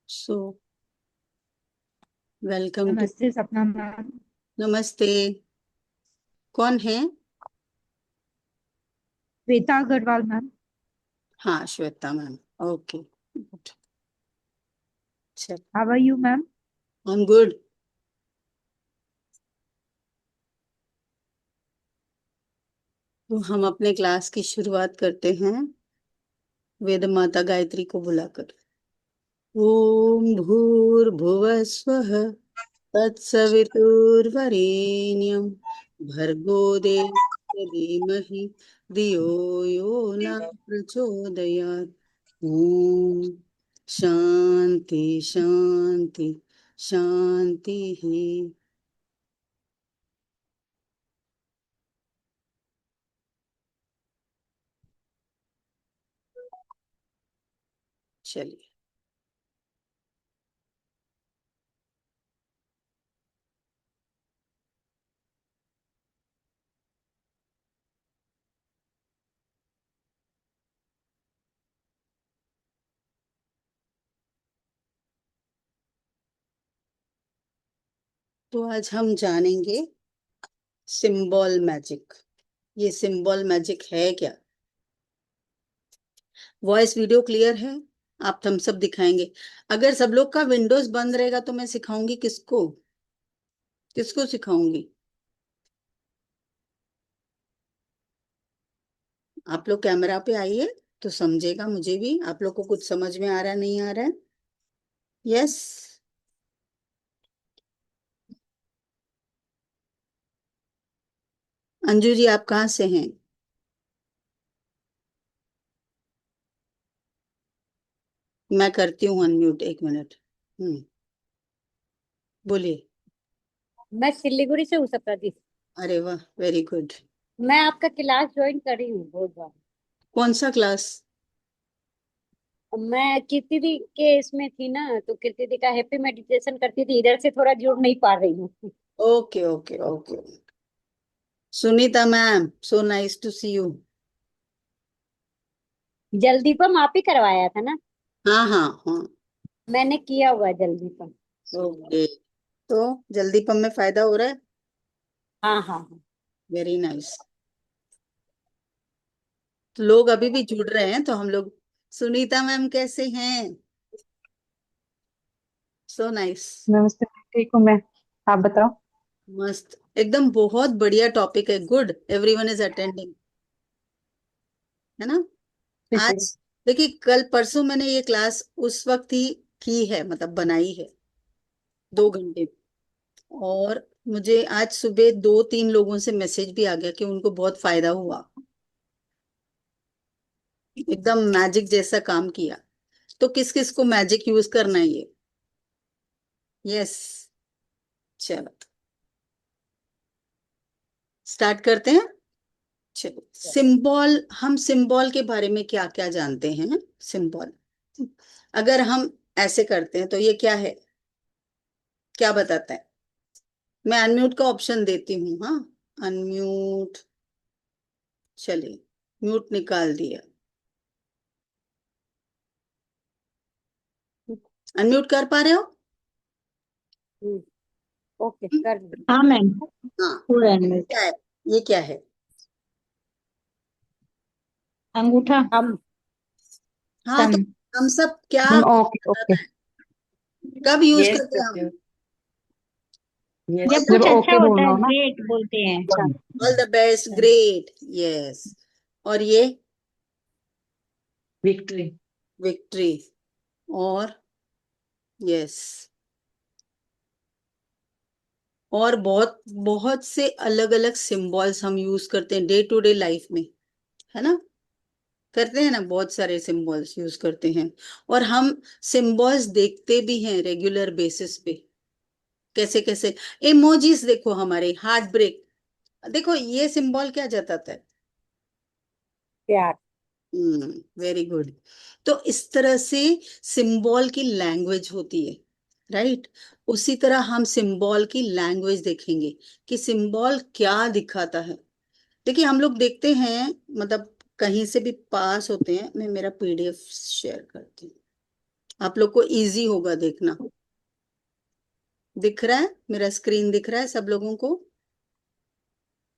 So welcome to. नमस्ते सपना ma'am. नमस्ते। कौन है? श्वेता अग्रवाल मैम। हाँ, श्वेता मैम। Okay, good. चल, how are you ma'am? I am good. तो हम अपने क्लास की शुरुआत करते हैं वेद माता गायत्री को बुलाकर। ओम भूर्भुवः स्वः तत्सवितुर्वरेण्यं भर्गो देवस्य धीमहि धियो यो न प्रचोदयात्। ओम शांति शांति शांति ही। चलिए, तो आज हम जानेंगे सिंबल मैजिक। ये सिंबल मैजिक है क्या? वॉइस वीडियो क्लियर है? आप थम्स अप दिखाएंगे। अगर सब लोग का विंडोज बंद रहेगा तो मैं सिखाऊंगी किसको? किसको सिखाऊंगी? आप लोग कैमरा पे आइए तो समझेगा मुझे भी। आप लोग को कुछ समझ में आ रहा है, नहीं आ रहा है? यस। अंजू जी, आप कहाँ से हैं? मैं करती हूँ अनम्यूट, एक मिनट। बोलिए। मैं सिलीगुड़ी से हूँ सपना जी। अरे वाह, वेरी गुड। मैं आपका क्लास ज्वाइन करी हूँ बहुत बार। कौन सा क्लास? मैं कीर्ति दी के इसमें थी ना, तो कीर्ति दी का हैप्पी मेडिटेशन करती थी, इधर से थोड़ा जुड़ नहीं पा रही हूँ। Okay okay okay. Sunita ma'am, so nice to see you. जल्दीपम आप ही करवाया था ना? हाँ हाँ हाँ। मैंने किया हुआ है जल्दीपम। ओके। तो जल्दी पम में फायदा हो रहा है? हाँ हाँ हाँ। Very nice. तो लोग अभी भी जुड़ रहे हैं तो हम लोग। सुनीता मैम कैसे हैं? So nice. नमस्ते। ठीक हूँ मैं। आप बताओ। मस्त एकदम, बहुत बढ़िया टॉपिक है। गुड, एवरीवन इज अटेंडिंग, है ना? आज देखिए, कल परसों मैंने ये क्लास उस वक्त ही की है, मतलब बनाई है 2 घंटे। और मुझे आज सुबह 2-3 लोगों से मैसेज भी आ गया कि उनको बहुत फायदा हुआ। एकदम मैजिक जैसा काम किया। तो किस किस को मैजिक यूज करना है ये? यस। चलो, स्टार्ट करते हैं। चलो, सिंबल। हम सिंबल के बारे में क्या क्या जानते हैं? सिंबल, अगर हम ऐसे करते हैं तो ये क्या है? क्या बताता है? मैं अनम्यूट का ऑप्शन देती हूँ, हाँ। अनम्यूट। चलिए, म्यूट निकाल दिया। अनम्यूट कर पा रहे हो? हम्म, ओके हम्म, कर दी। हाँ मैम। हाँ। पूरा एडमिट। क्या है? ये क्या है? अंगूठा। हम हाँ, तो थंब। हम सब क्या ओके ओके। बताता है? कब यूज यस करते हैं हम? जब जब कुछ अच्छा ओके होता बोलना है हो ना। ग्रेट बोलते हैं। All the best, great, yes. और ये? विक्ट्री। विक्ट्री। और? यस। और बहुत बहुत से अलग अलग सिंबल्स हम यूज करते हैं डे टू डे लाइफ में, है ना? करते हैं ना, बहुत सारे सिंबल्स यूज करते हैं। और हम सिंबल्स देखते भी हैं रेगुलर बेसिस पे। कैसे कैसे? इमोजीज देखो, हमारे हार्ट ब्रेक। देखो, ये सिंबल क्या जताता है? प्यार। Very good. तो इस तरह से सिंबल की लैंग्वेज होती है, राइट? उसी तरह हम सिंबल की लैंग्वेज देखेंगे कि सिंबल क्या दिखाता है। देखिए, हम लोग देखते हैं, मतलब कहीं से भी पास होते हैं। मैं मेरा पीडीएफ शेयर करती हूँ। आप लोग को इजी होगा देखना। दिख रहा है? मेरा स्क्रीन दिख रहा है सब लोगों को?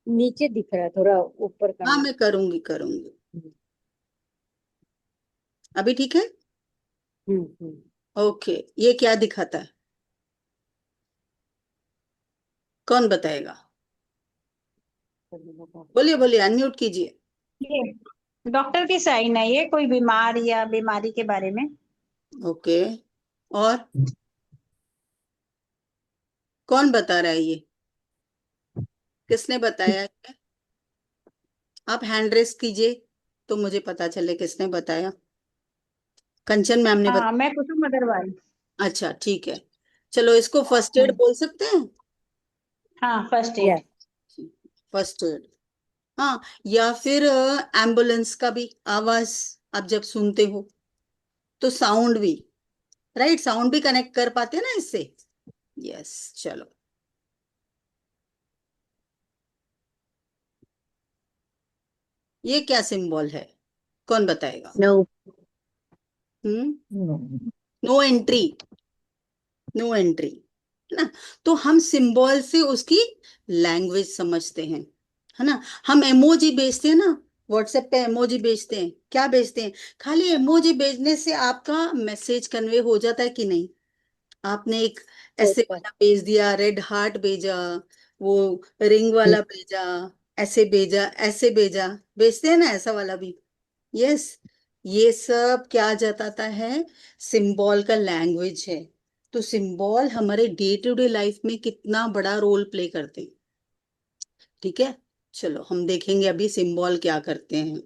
नीचे दिख रहा है, थोड़ा ऊपर हाँ, करना। मैं करूंगी करूंगी। अभी ठीक है? हम्म। ओके। ये क्या दिखाता है? कौन बताएगा? बोलिए बोलिए, अनम्यूट कीजिए। ये डॉक्टर की साइन है, ये कोई बीमार या बीमारी के बारे में। ओके। और कौन बता रहा है ये? किसने बताया है? आप हैंड रेस कीजिए तो मुझे पता चले किसने बताया। कंचन मैम ने हाँ, बताया? मैं कुसुम अग्रवाल। अच्छा ठीक है। चलो, इसको फर्स्ट एड हम्म, बोल सकते हैं? हाँ, first aid. Yes. First aid. हाँ। या फिर एम्बुलेंस का भी आवाज आप जब सुनते हो तो साउंड भी, राइट, साउंड भी कनेक्ट कर पाते हैं ना इससे। यस। चलो, ये क्या सिंबल है? कौन बताएगा? No. Hmm. No entry. No entry, है ना? तो हम सिंबल से उसकी लैंग्वेज समझते हैं, है ना? हम एमोजी भेजते हैं ना, व्हाट्सएप पे एमोजी भेजते हैं, क्या भेजते हैं? खाली एमोजी भेजने से आपका मैसेज कन्वे हो जाता है कि नहीं? आपने एक ऐसे ऊपर। वाला भेज दिया, रेड हार्ट भेजा, वो रिंग वाला भेजा, ऐसे भेजा, ऐसे भेजा, भेजते हैं ना ऐसा वाला भी। यस। ये सब क्या जताता है? सिंबल का लैंग्वेज है। तो सिंबल हमारे डे टू डे लाइफ में कितना बड़ा रोल प्ले करते हैं। ठीक है। चलो, हम देखेंगे अभी सिंबल क्या करते हैं।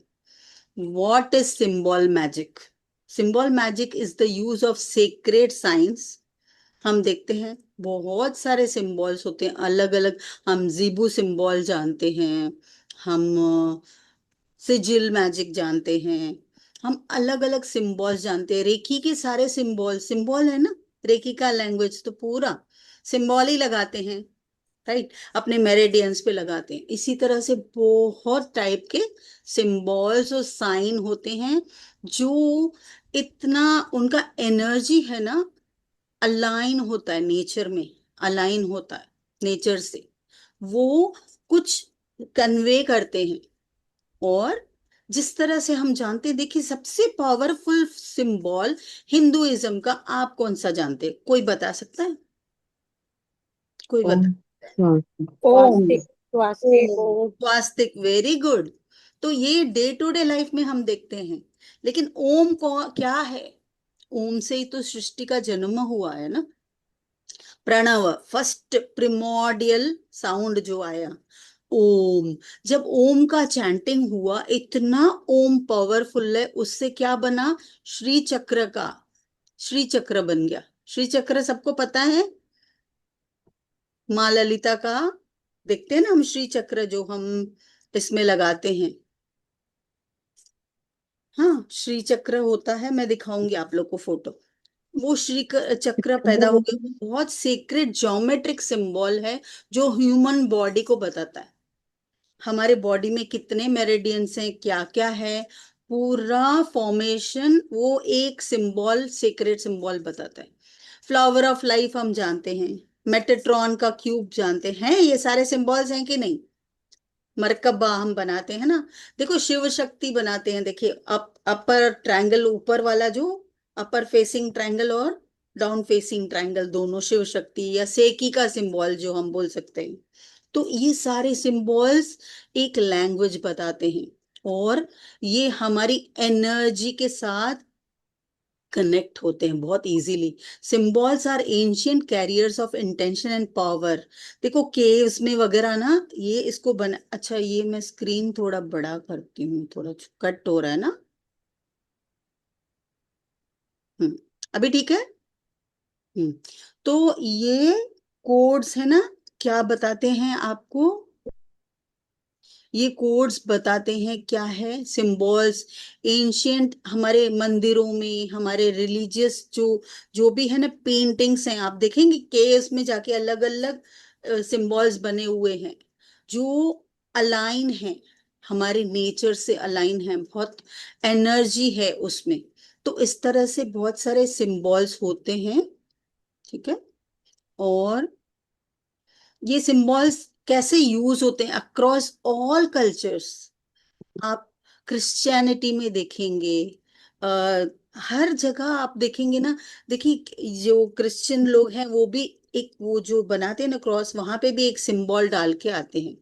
What is symbol magic? Symbol magic is the use of sacred signs. हम देखते हैं बहुत सारे सिंबल्स होते हैं अलग अलग। हम जीबू सिंबल जानते हैं, हम सिजिल मैजिक जानते हैं, हम अलग अलग सिंबल्स जानते हैं। रेकी के सारे सिंबल सिंबल है ना। रेकी का लैंग्वेज तो पूरा सिंबल ही लगाते हैं, राइट? अपने मेरिडियंस पे लगाते हैं। इसी तरह से बहुत टाइप के सिंबल्स और साइन होते हैं जो इतना उनका एनर्जी है ना, अलाइन होता है नेचर में, अलाइन होता है नेचर से। वो कुछ कन्वे करते हैं। और जिस तरह से हम जानते हैं, देखिए सबसे पावरफुल सिंबल हिंदुइज्म का आप कौन सा जानते हैं? कोई बता सकता है? कोई बता ओम। सकता है? ओम। स्वास्तिक। स्वास्तिक। ओम। स्वास्तिक, वेरी गुड। तो ये डे टू डे लाइफ में हम देखते हैं। लेकिन ओम को क्या है? ओम से ही तो सृष्टि का जन्म हुआ है ना। प्रणव, फर्स्ट प्रिमोडियल साउंड जो आया, ओम। जब ओम का चैंटिंग हुआ, इतना ओम पावरफुल है, उससे क्या बना? श्री चक्र का, श्री चक्र बन गया। श्री चक्र सबको पता है, माँ ललिता का। देखते हैं ना हम श्री चक्र जो हम इसमें लगाते हैं। हाँ, श्री चक्र होता है, मैं दिखाऊंगी आप लोग को फोटो। वो चक्र पैदा हो गया, बहुत सीक्रेट ज्योमेट्रिक सिंबल है जो ह्यूमन बॉडी को बताता है हमारे बॉडी में कितने मेरिडियंस हैं, क्या क्या है, पूरा फॉर्मेशन वो एक सिंबल, सीक्रेट सिंबल बताता है। फ्लावर ऑफ लाइफ हम जानते हैं, मेटाट्रॉन का क्यूब जानते हैं, ये सारे सिंबल्स हैं कि नहीं? मरकबा हम बनाते हैं ना। देखो, शिव शक्ति बनाते हैं, देखिए अपर ट्रायंगल, ऊपर वाला जो अपर फेसिंग ट्रायंगल और डाउन फेसिंग ट्रायंगल, दोनों शिव शक्ति या सेकी का सिंबल जो हम बोल सकते हैं। तो ये सारे सिंबल्स एक लैंग्वेज बताते हैं। और ये हमारी एनर्जी के साथ कनेक्ट होते हैं बहुत easily. Symbols are ancient carriers of intention and power. देखो केव्स में वगैरह ना, ये इसको बना। अच्छा, ये मैं स्क्रीन थोड़ा बड़ा करती हूँ, थोड़ा कट हो रहा है ना। हम्म। अभी ठीक है? हम्म। तो ये कोड्स है ना, क्या बताते हैं आपको? ये कोड्स बताते हैं क्या है? सिंबल्स एंशियंट, हमारे मंदिरों में, हमारे रिलीजियस जो जो भी है ना, पेंटिंग्स हैं, आप देखेंगे केव्स में जाके अलग अलग सिंबल्स बने हुए हैं जो अलाइन है, हमारे नेचर से अलाइन है, बहुत एनर्जी है उसमें। तो इस तरह से बहुत सारे सिंबल्स होते हैं, ठीक है। और ये सिंबल्स कैसे यूज होते हैं अक्रॉस ऑल कल्चर्स। आप क्रिश्चियनिटी में देखेंगे, आ, हर जगह आप देखेंगे ना। देखिए जो क्रिश्चियन लोग हैं वो भी एक वो जो बनाते हैं ना क्रॉस, वहां पे भी एक सिंबल डाल के आते हैं।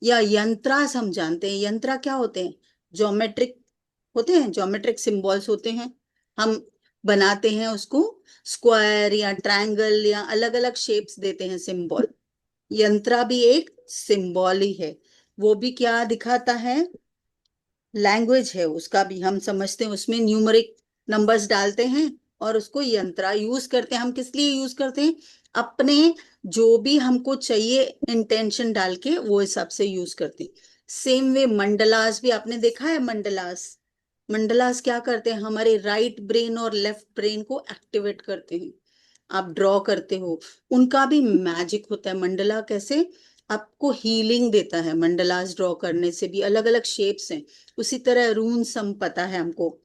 या यंत्रास हम जानते हैं, यंत्रा क्या होते हैं, ज्योमेट्रिक होते हैं, ज्योमेट्रिक सिंबल्स होते हैं। हम बनाते हैं उसको स्क्वायर या ट्रायंगल या अलग अलग शेप्स देते हैं सिंबल। यंत्रा भी एक सिंबल ही है। वो भी क्या दिखाता है, लैंग्वेज है उसका भी, हम समझते हैं उसमें न्यूमरिक नंबर्स डालते हैं और उसको यंत्रा यूज करते हैं। हम किस लिए यूज करते हैं, अपने जो भी हमको चाहिए इंटेंशन डाल के वो हिसाब से यूज करते हैं। सेम वे मंडलास भी आपने देखा है, मंडलास, मंडलास क्या करते हैं, हमारे राइट ब्रेन और लेफ्ट ब्रेन को एक्टिवेट करते हैं। आप ड्रॉ करते हो, उनका भी मैजिक होता है। मंडला कैसे आपको हीलिंग देता है, मंडलास ड्रॉ करने से भी अलग अलग शेप्स हैं। उसी तरह रून्स हम पता है हमको।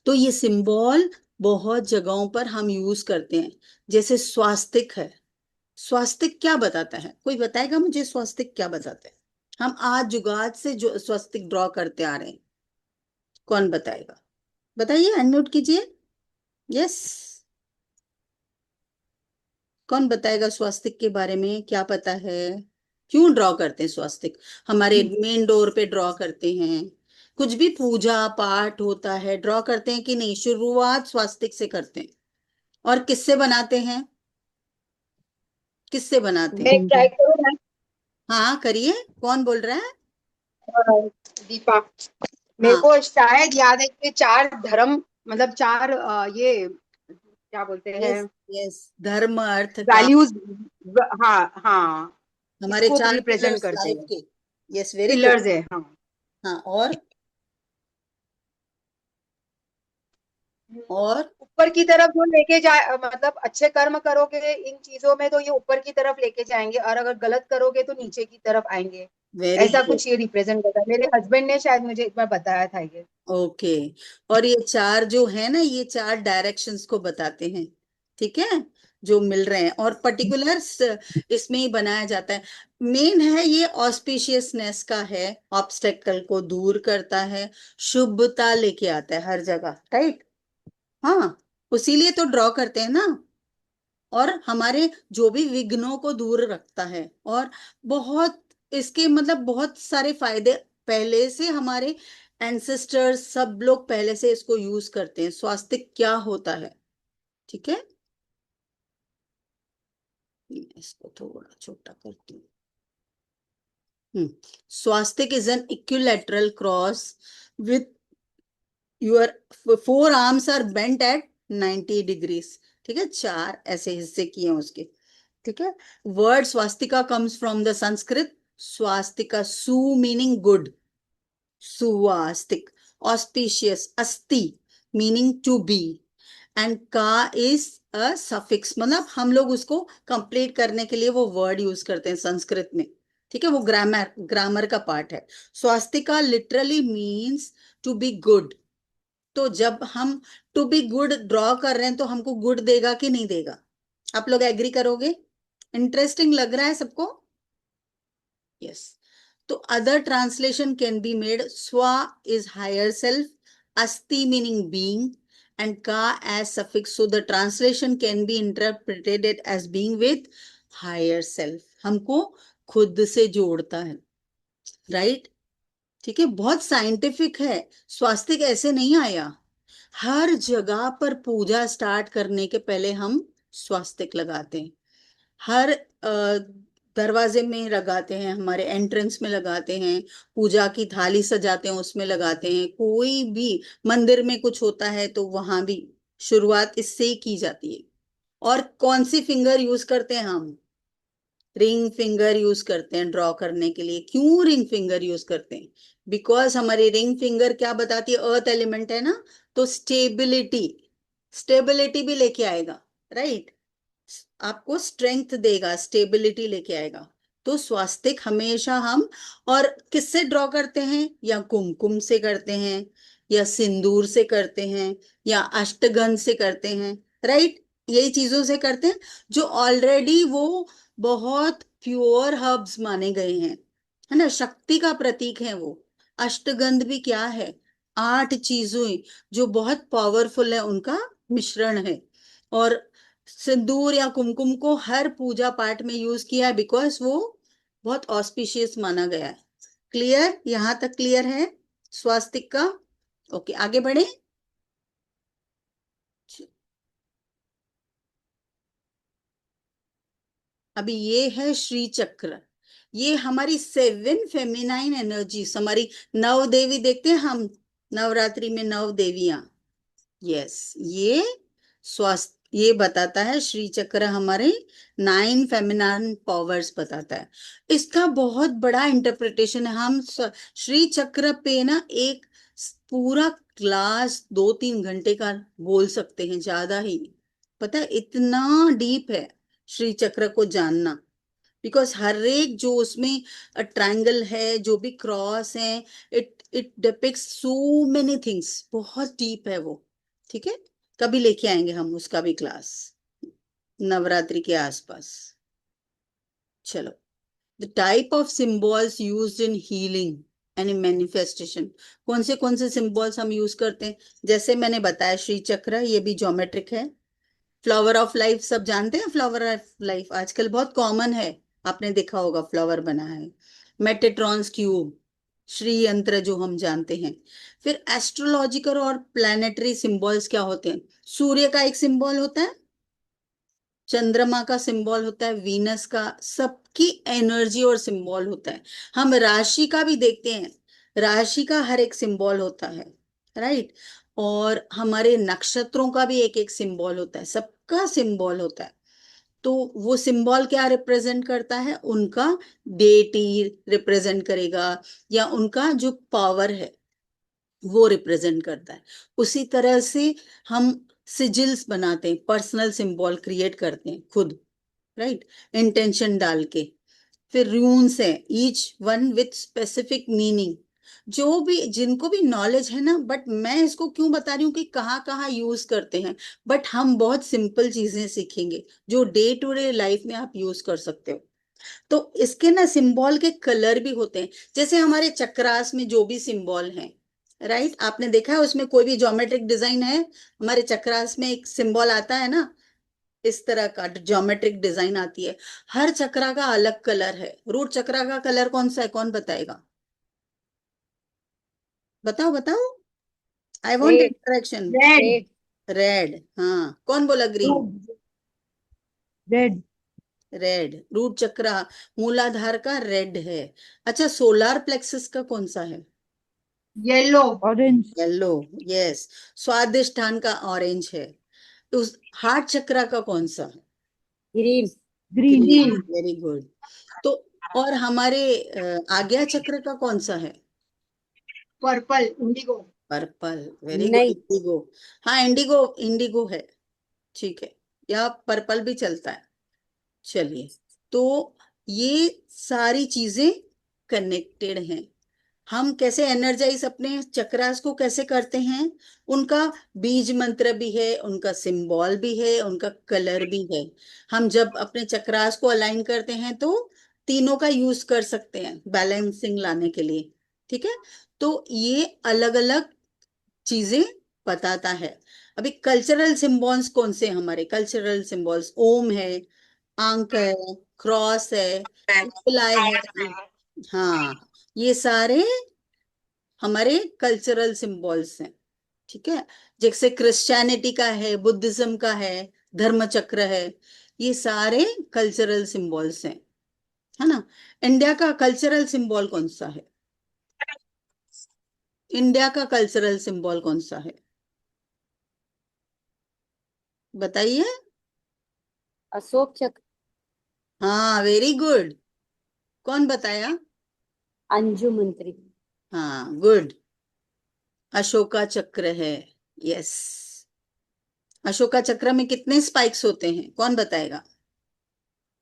तो ये सिंबल बहुत जगहों पर हम यूज करते हैं। जैसे स्वास्तिक है, स्वास्तिक क्या बताता है, कोई बताएगा मुझे स्वास्तिक क्या बताता है। हम आज जुगाड़ से जो स्वास्तिक ड्रॉ करते आ रहे हैं, कौन बताएगा, बताइए, अनम्यूट कीजिए। यस, कौन बताएगा स्वास्तिक के बारे में क्या पता है, क्यों ड्रॉ करते हैं स्वास्तिक, हमारे मेन डोर पे ड्रॉ करते हैं, कुछ भी पूजा पाठ होता है ड्रॉ करते हैं कि नहीं, शुरुआत स्वास्तिक से करते हैं। और किससे बनाते हैं, किससे बनाते हैं, मैं ट्राई करूँ ना। हाँ करिए, कौन बोल रहा है। दीपा, मेरे हाँ, को शायद याद है कि चार धर्म, मतलब चार ये क्या बोलते हैं, यस यस, धर्म अर्थ काम, वैल्यूज। हाँ हाँ, हमारे इसको चार रिप्रेजेंट पिलर्स करते लाइफ हैं। के। Yes, very good. पिलर्स है, हाँ। हाँ, और ऊपर की तरफ जो लेके जाए, मतलब अच्छे कर्म करोगे इन चीजों में तो ये ऊपर की तरफ लेके जाएंगे, और अगर गलत करोगे तो नीचे की तरफ आएंगे। वेरी ऐसा गुड। कुछ ये रिप्रेजेंट करता है, मेरे हस्बैंड ने शायद मुझे एक बार बताया था ये। ओके। और ये चार जो है ना, ये चार डायरेक्शंस को बताते हैं, ठीक है, जो मिल रहे हैं और पर्टिकुलर इसमें ही बनाया जाता है। मेन है ये ऑस्पिशियसनेस का है, ऑब्स्टेकल को दूर करता है, शुभता लेके आता है हर जगह, राइट। हाँ, उसीलिए तो ड्रॉ करते हैं ना। और हमारे जो भी विघ्नों को दूर रखता है। और बहुत इसके मतलब बहुत सारे फायदे, पहले से हमारे एंसेस्टर्स सब लोग पहले से इसको यूज करते हैं। स्वास्तिक क्या होता है, ठीक है, मैं इसको थोड़ा छोटा करती हूँ। Swastik is an equilateral cross with your four arms are bent at 90 degrees, ठीक है, चार ऐसे हिस्से किए हैं उसके, ठीक है। Word Swastika comes from the Sanskrit Swastika, सु मीनिंग गुड, सुवास्तिक, ऑस्पिशियस अस्ति मीनिंग टू बी, एंड का इज अ सफिक्स, मतलब हम लोग उसको कंप्लीट करने के लिए वो वर्ड यूज करते हैं संस्कृत में, ठीक है, वो ग्रामर ग्रामर का पार्ट है। Swastika literally means to be good. तो जब हम टू बी गुड ड्रॉ कर रहे हैं तो हमको गुड देगा कि नहीं देगा, आप लोग एग्री करोगे, इंटरेस्टिंग लग रहा है सबको। यस। तो other translation can be made, स्वा इज हायर सेल्फ, अस्ति meaning being, and ka as suffix, so the translation can be interpreted as being with higher self, हमको खुद से जोड़ता है, राइट, ठीक है, बहुत साइंटिफिक है। स्वास्तिक ऐसे नहीं आया, हर जगह पर पूजा स्टार्ट करने के पहले हम स्वास्तिक लगाते हैं। हर दरवाजे में लगाते हैं, हमारे एंट्रेंस में लगाते हैं, पूजा की थाली सजाते हैं उसमें लगाते हैं, कोई भी मंदिर में कुछ होता है तो वहां भी शुरुआत इससे ही की जाती है। और कौन सी फिंगर यूज करते हैं हम, रिंग फिंगर यूज करते हैं ड्रॉ करने के लिए। क्यों रिंग फिंगर यूज करते हैं, बिकॉज हमारी रिंग फिंगर क्या बताती है, अर्थ एलिमेंट है ना, तो स्टेबिलिटी, स्टेबिलिटी भी लेके आएगा, राइट, आपको स्ट्रेंथ देगा, स्टेबिलिटी लेके आएगा। तो स्वास्तिक हमेशा हम, और किससे ड्रॉ करते हैं, या कुमकुम से करते हैं, या सिंदूर से करते हैं या अष्टगंध से करते हैं, राइट? यही चीजों से करते हैं जो ऑलरेडी वो बहुत प्योर हर्ब्स माने गए हैं, है ना, शक्ति का प्रतीक है वो। अष्टगंध भी क्या है? 8 चीजों जो बहुत पावरफुल है उनका मिश्रण है। और सिंदूर या कुमकुम को हर पूजा पाठ में यूज किया है बिकॉज वो बहुत ऑस्पिशियस माना गया है। क्लियर? यहां तक क्लियर है स्वास्तिक का? ओके, आगे बढ़े। अभी ये है श्री चक्र। ये हमारी 7 फेमिनाइन एनर्जीज, हमारी 9 देवी देखते हैं हम नवरात्रि में, 9 देवियां। यस, ये स्वास्थ्य, ये बताता है श्री चक्र हमारे 9 फेमिनाइन पावर्स बताता है। इसका बहुत बड़ा इंटरप्रिटेशन है। हम श्री चक्र पे ना एक पूरा क्लास 2-3 घंटे का बोल सकते हैं, ज्यादा ही। पता है, इतना डीप है श्री चक्र को जानना। बिकॉज हर एक जो उसमें ट्रायंगल है, जो भी क्रॉस है, it it depicts so many things, बहुत डीप है वो। ठीक है, कभी लेके आएंगे हम उसका भी क्लास नवरात्रि के आसपास। चलो, the type of symbols used in healing and in manifestation. कौन से सिंबल्स हम यूज करते हैं? जैसे मैंने बताया श्री चक्र, ये भी ज्योमेट्रिक है। फ्लावर ऑफ लाइफ सब जानते हैं, फ्लावर ऑफ लाइफ आजकल बहुत कॉमन है, आपने देखा होगा फ्लावर बना है। मेटेट्रॉन्स क्यूब, श्री यंत्र जो हम जानते हैं। फिर एस्ट्रोलॉजिकल और प्लैनेटरी सिंबल्स क्या होते हैं? सूर्य का एक सिंबल होता है, चंद्रमा का सिंबल होता है, वीनस का, सबकी एनर्जी और सिंबल होता है। हम राशि का भी देखते हैं, राशि का हर एक सिंबल होता है, राइट? और हमारे नक्षत्रों का भी एक एक सिंबल होता है, सबका सिंबल होता है। तो वो सिंबल क्या रिप्रेजेंट करता है? उनका डेटी रिप्रेजेंट करेगा, या उनका जो पावर है वो रिप्रेजेंट करता है। उसी तरह से हम सिजिल्स बनाते हैं, पर्सनल सिंबल क्रिएट करते हैं खुद, राइट, इंटेंशन डाल के। फिर रून्स है, each one with specific meaning. जो भी, जिनको भी नॉलेज है ना, बट मैं इसको क्यों बता रही हूँ कि कहाँ कहाँ यूज करते हैं, बट हम बहुत सिंपल चीजें सीखेंगे जो डे टू डे लाइफ में आप यूज कर सकते हो। तो इसके ना सिंबल के कलर भी होते हैं, जैसे हमारे चक्रास में जो भी सिंबल हैं, राइट, आपने देखा है उसमें कोई भी ज्योमेट्रिक डिजाइन है, हमारे चक्रास में एक सिंबल आता है ना, इस तरह का ज्योमेट्रिक डिजाइन आती है। हर चक्रा का अलग कलर है। रूट चक्रा का कलर कौन सा है, कौन बताएगा? बताओ बताओ, I want red. Interaction. Red. Red. Red, हाँ, कौन बोला ग्रीन? रेड। रेड, रूट चक्रा मूलाधार का रेड है। अच्छा, सोलार प्लेक्सस का कौन सा है? येलो। ऑरेंज। Yellow, yes. स्वादिष्ठान का ऑरेंज है। उस हार्ट चक्रा का कौन सा? Green. Green. Green, very good. तो और हमारे आज्ञा चक्र का कौन सा है? Purple, indigo. Purple, very good. नहीं। इंडिगो, हाँ, इंडिगो, इंडिगो है, ठीक है, या पर्पल भी चलता है। चलिए, तो ये सारी चीजें कनेक्टेड हैं। हम कैसे एनर्जाइज अपने चक्रास को कैसे करते हैं? उनका बीज मंत्र भी है, उनका सिंबल भी है, उनका कलर भी है। हम जब अपने चक्रास को अलाइन करते हैं तो तीनों का यूज कर सकते हैं बैलेंसिंग लाने के लिए। ठीक है, तो ये अलग अलग चीजें बताता है। अभी कल्चरल सिंबल्स कौन से हैं? हमारे कल्चरल सिंबल्स ओम है, आंक है, क्रॉस है, प्लाई है, हाँ, ये सारे हमारे कल्चरल सिंबल्स हैं। ठीक है, जैसे क्रिश्चियनिटी का है, बुद्धिज्म का है, धर्म चक्र है, ये सारे कल्चरल सिंबल्स हैं, है ना? इंडिया का कल्चरल सिंबल कौन सा है? इंडिया का कल्चरल सिंबल कौन सा है, बताइए? अशोक चक्र। हाँ, वेरी गुड। कौन बताया? अंजू मंत्री। हाँ, गुड। अशोका चक्र है, यस। अशोका चक्र में कितने स्पाइक्स होते हैं, कौन बताएगा?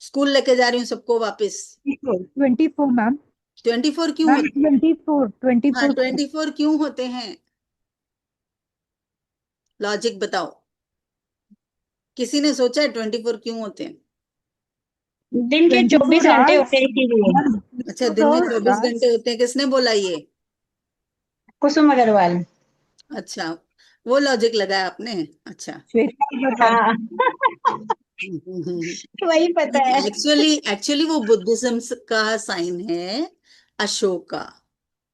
स्कूल लेके जा रही हूँ सबको वापस। 24 मैम। 24 क्यों मैम होते हैं? 24 हाँ, 24। 24 क्यों होते हैं? लॉजिक बताओ, किसी ने सोचा है 24 क्यों होते हैं? दिन के 24 घंटे होते हैं इसीलिए। अच्छा, दिन में 24 घंटे होते हैं, किसने बोला ये? कुसुम अग्रवाल। अच्छा, वो लॉजिक लगाया आपने। अच्छा। हाँ वही पता है। एक्चुअली एक्चुअली वो बुद्धिज्म का साइन है, अशोक का।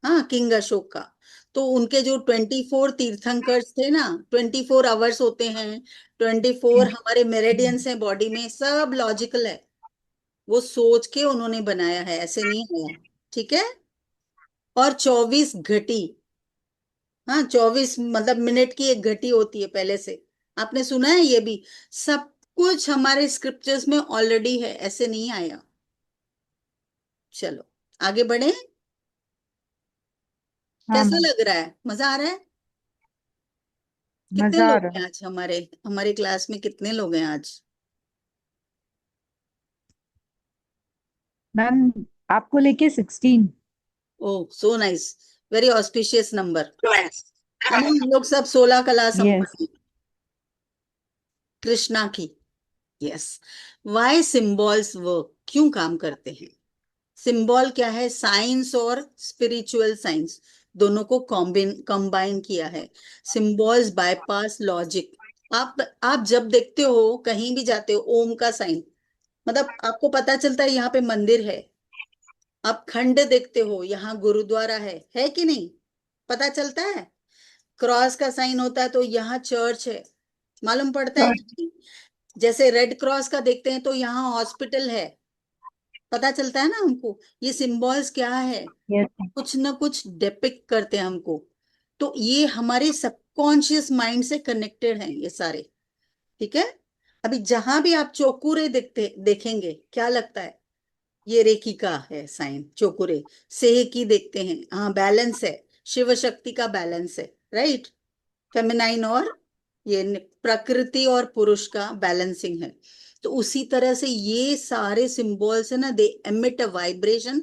हाँ, किंग अशोक का। तो उनके जो 24 तीर्थंकर्स थे ना, 24 आवर्स होते हैं, 24 हमारे मेरेडियंस हैं बॉडी में, सब लॉजिकल है। वो सोच के उन्होंने बनाया है, ऐसे नहीं है। ठीक है। और 24 घटी, हाँ 24 मतलब मिनट की एक घटी होती है पहले से। आपने सुना है ये भी? सब कुछ हमारे स्क्रिप्चर्स में ऑलरेडी है, ऐसे नहीं आया। चलो आगे बढ़े। हाँ कैसा मैम, लग रहा है? मजा आ रहा है? कितने मजा आ लोग रहा हैं है आज हमारे हमारे क्लास में? कितने लोग हैं आज? मैम। आपको लेके 16। Oh so nice, very auspicious number है ना। हम लोग सब 16 क्लास यस। संपन्न हैं, कृष्णा की। यस। वाई सिंबल्स वर्क, क्यों काम करते हैं? सिंबल क्या है? साइंस और स्पिरिचुअल साइंस दोनों को कंबाइन किया है। Symbols bypass logic. आप जब देखते हो, कहीं भी जाते हो, ओम का साइन, मतलब आपको पता चलता है यहाँ पे मंदिर है। आप खंड देखते हो, यहाँ गुरुद्वारा है कि नहीं? पता चलता है। क्रॉस का साइन होता है तो यहाँ चर्च है, मालूम पड़ता है कि नहीं? जैसे रेड क्रॉस का देखते हैं तो यहाँ हॉस्पिटल है, पता चलता है ना हमको। ये सिंबल्स क्या है? यस। कुछ ना कुछ डिपिक्ट करते हैं हमको। तो ये हमारे सबकॉन्शियस माइंड से कनेक्टेड हैं ये सारे। ठीक है। अभी जहां भी आप चौकुरे देखेंगे, क्या लगता है? ये रेकी का है साइन, चौकुरे। सेह की देखते हैं, हाँ बैलेंस है, शिव शक्ति का बैलेंस है, राइट। फेमिनाइन और ये प्रकृति और पुरुष का बैलेंसिंग है। तो उसी तरह से ये सारे सिंबल्स है ना, दे emit a vibration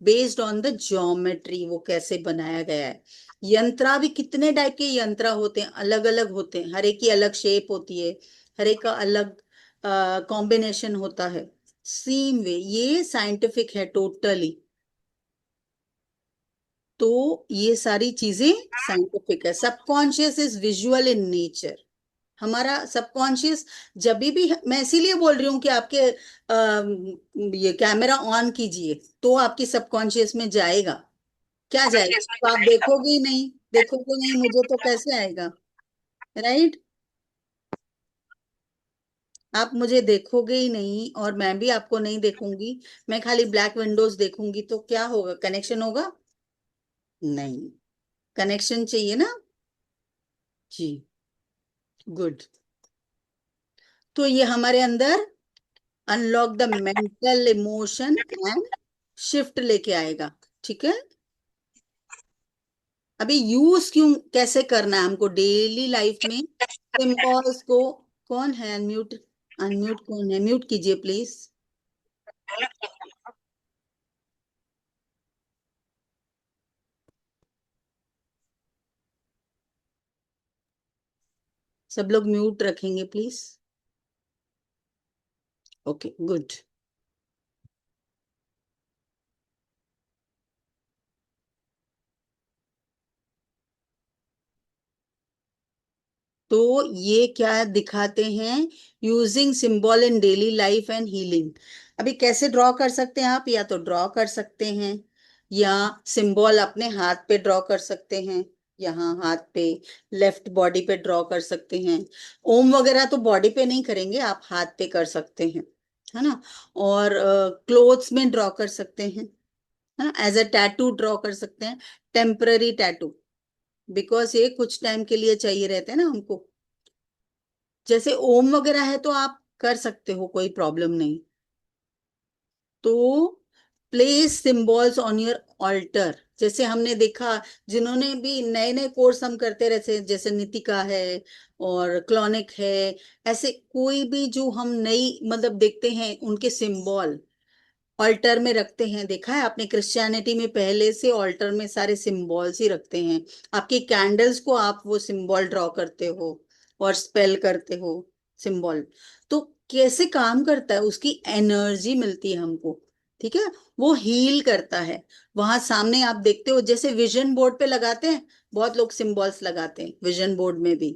based on the geometry, वो कैसे बनाया गया है। यंत्रा भी कितने टाइप के यंत्रा होते हैं, अलग अलग होते हैं, हर एक की अलग शेप होती है, हर एक का अलग कॉम्बिनेशन होता है। सेम वे ये साइंटिफिक है टोटली। तो ये सारी चीजें साइंटिफिक है। Subconscious is visual in nature. हमारा सबकॉन्शियस जब भी, मैं इसीलिए बोल रही हूँ कि आपके ये कैमरा ऑन कीजिए तो आपकी सबकॉन्शियस में जाएगा। क्या जाएगा? तो आप देखोगे ही नहीं, देखोगे नहीं मुझे तो कैसे आएगा, राइट। आप मुझे देखोगे ही नहीं और मैं भी आपको नहीं देखूंगी, मैं खाली ब्लैक विंडोज देखूंगी तो क्या होगा? कनेक्शन होगा? नहीं। कनेक्शन चाहिए ना। जी, गुड। तो ये हमारे अंदर unlock the mental emotion and shift लेके आएगा। ठीक है। अभी यूज क्यों कैसे करना है हमको डेली लाइफ में सिंबल्स को? कौन है अनम्यूट? अनम्यूट कौन है? म्यूट कीजिए प्लीज। सब लोग म्यूट रखेंगे प्लीज। Okay good. तो ये क्या दिखाते हैं? Using symbol in daily life and healing. अभी कैसे ड्रॉ कर सकते हैं आप? या तो ड्रॉ कर सकते हैं, या सिंबल अपने हाथ पे ड्रॉ कर सकते हैं, यहाँ हाथ पे, लेफ्ट बॉडी पे ड्रॉ कर सकते हैं। ओम वगैरह तो बॉडी पे नहीं करेंगे, आप हाथ पे कर सकते हैं, है ना। और क्लोथ्स में ड्रॉ कर सकते हैं, है ना। एज अ टैटू ड्रॉ कर सकते हैं, टेम्पररी टैटू, बिकॉज ये कुछ टाइम के लिए चाहिए रहते हैं ना हमको। जैसे ओम वगैरह है तो आप कर सकते हो, कोई प्रॉब्लम नहीं। तो place symbols on your altar, जैसे हमने देखा, जिन्होंने भी नए नए कोर्स हम करते रहते, जैसे नितिका है और क्लॉनिक है, ऐसे कोई भी जो हम नई मतलब देखते हैं, उनके सिंबल ऑल्टर में रखते हैं। देखा है आपने क्रिश्चियनिटी में पहले से ऑल्टर में सारे सिंबल्स ही रखते हैं। आपकी कैंडल्स को आप वो सिंबल ड्रॉ करते हो, और स्पेल करते हो सिंबल, तो कैसे काम करता है, उसकी एनर्जी मिलती है हमको, ठीक है, वो हील करता है। वहां सामने आप देखते हो, जैसे विजन बोर्ड पे लगाते हैं, बहुत लोग सिंबल्स लगाते हैं विजन बोर्ड में भी,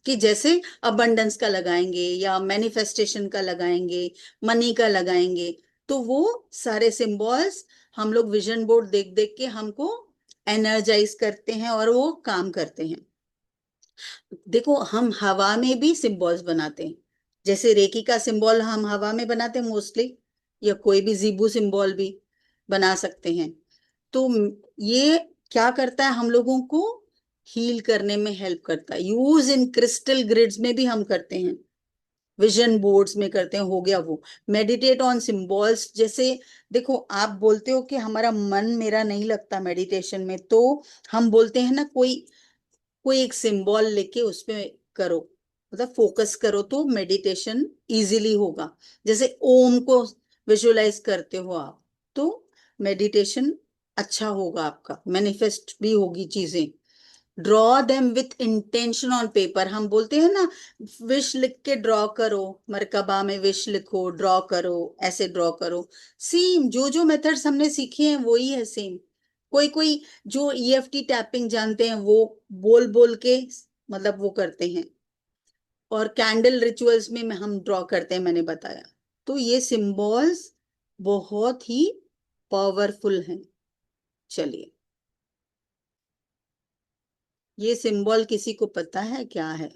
कि जैसे अबंडेंस का लगाएंगे या मैनिफेस्टेशन का लगाएंगे, मनी का लगाएंगे, तो वो सारे सिंबल्स हम लोग विजन बोर्ड देख देख के हमको एनर्जाइज करते हैं और वो काम करते हैं। देखो हम हवा में भी सिंबल्स बनाते हैं, जैसे रेकी का सिंबल हम हवा में बनाते हैं मोस्टली, या कोई भी जीबू सिंबल भी बना सकते हैं। तो ये क्या करता है, हम लोगों को हील करने में हेल्प करता है। यूज इन क्रिस्टल ग्रिड्स में भी हम करते हैं, विजन बोर्ड्स में करते हैं, हो गया वो। मेडिटेट ऑन सिंबल्स, जैसे देखो आप बोलते हो कि हमारा मन मेरा नहीं लगता मेडिटेशन में, तो हम बोलते हैं ना, कोई कोई एक सिंबल लेके उसपे करो, मतलब फोकस करो, तो मेडिटेशन इजीली होगा। जैसे ओम को विजुअलाइज करते हो आप, तो मेडिटेशन अच्छा होगा, आपका मैनिफेस्ट भी होगी चीजें। Draw them with intention on paper, हम बोलते हैं ना, विश लिख के ड्रॉ करो, मरकबा में विश लिखो, ड्रॉ करो, ऐसे ड्रॉ करो। सेम जो जो मेथड्स हमने सीखे हैं वही है सेम। कोई कोई जो ईएफटी टैपिंग जानते हैं वो बोल बोल के मतलब वो करते हैं, और कैंडल रिचुअल्स में हम ड्रॉ करते हैं, मैंने बताया। तो ये सिंबल्स बहुत ही पावरफुल हैं। चलिए, ये सिंबल किसी को पता है क्या है?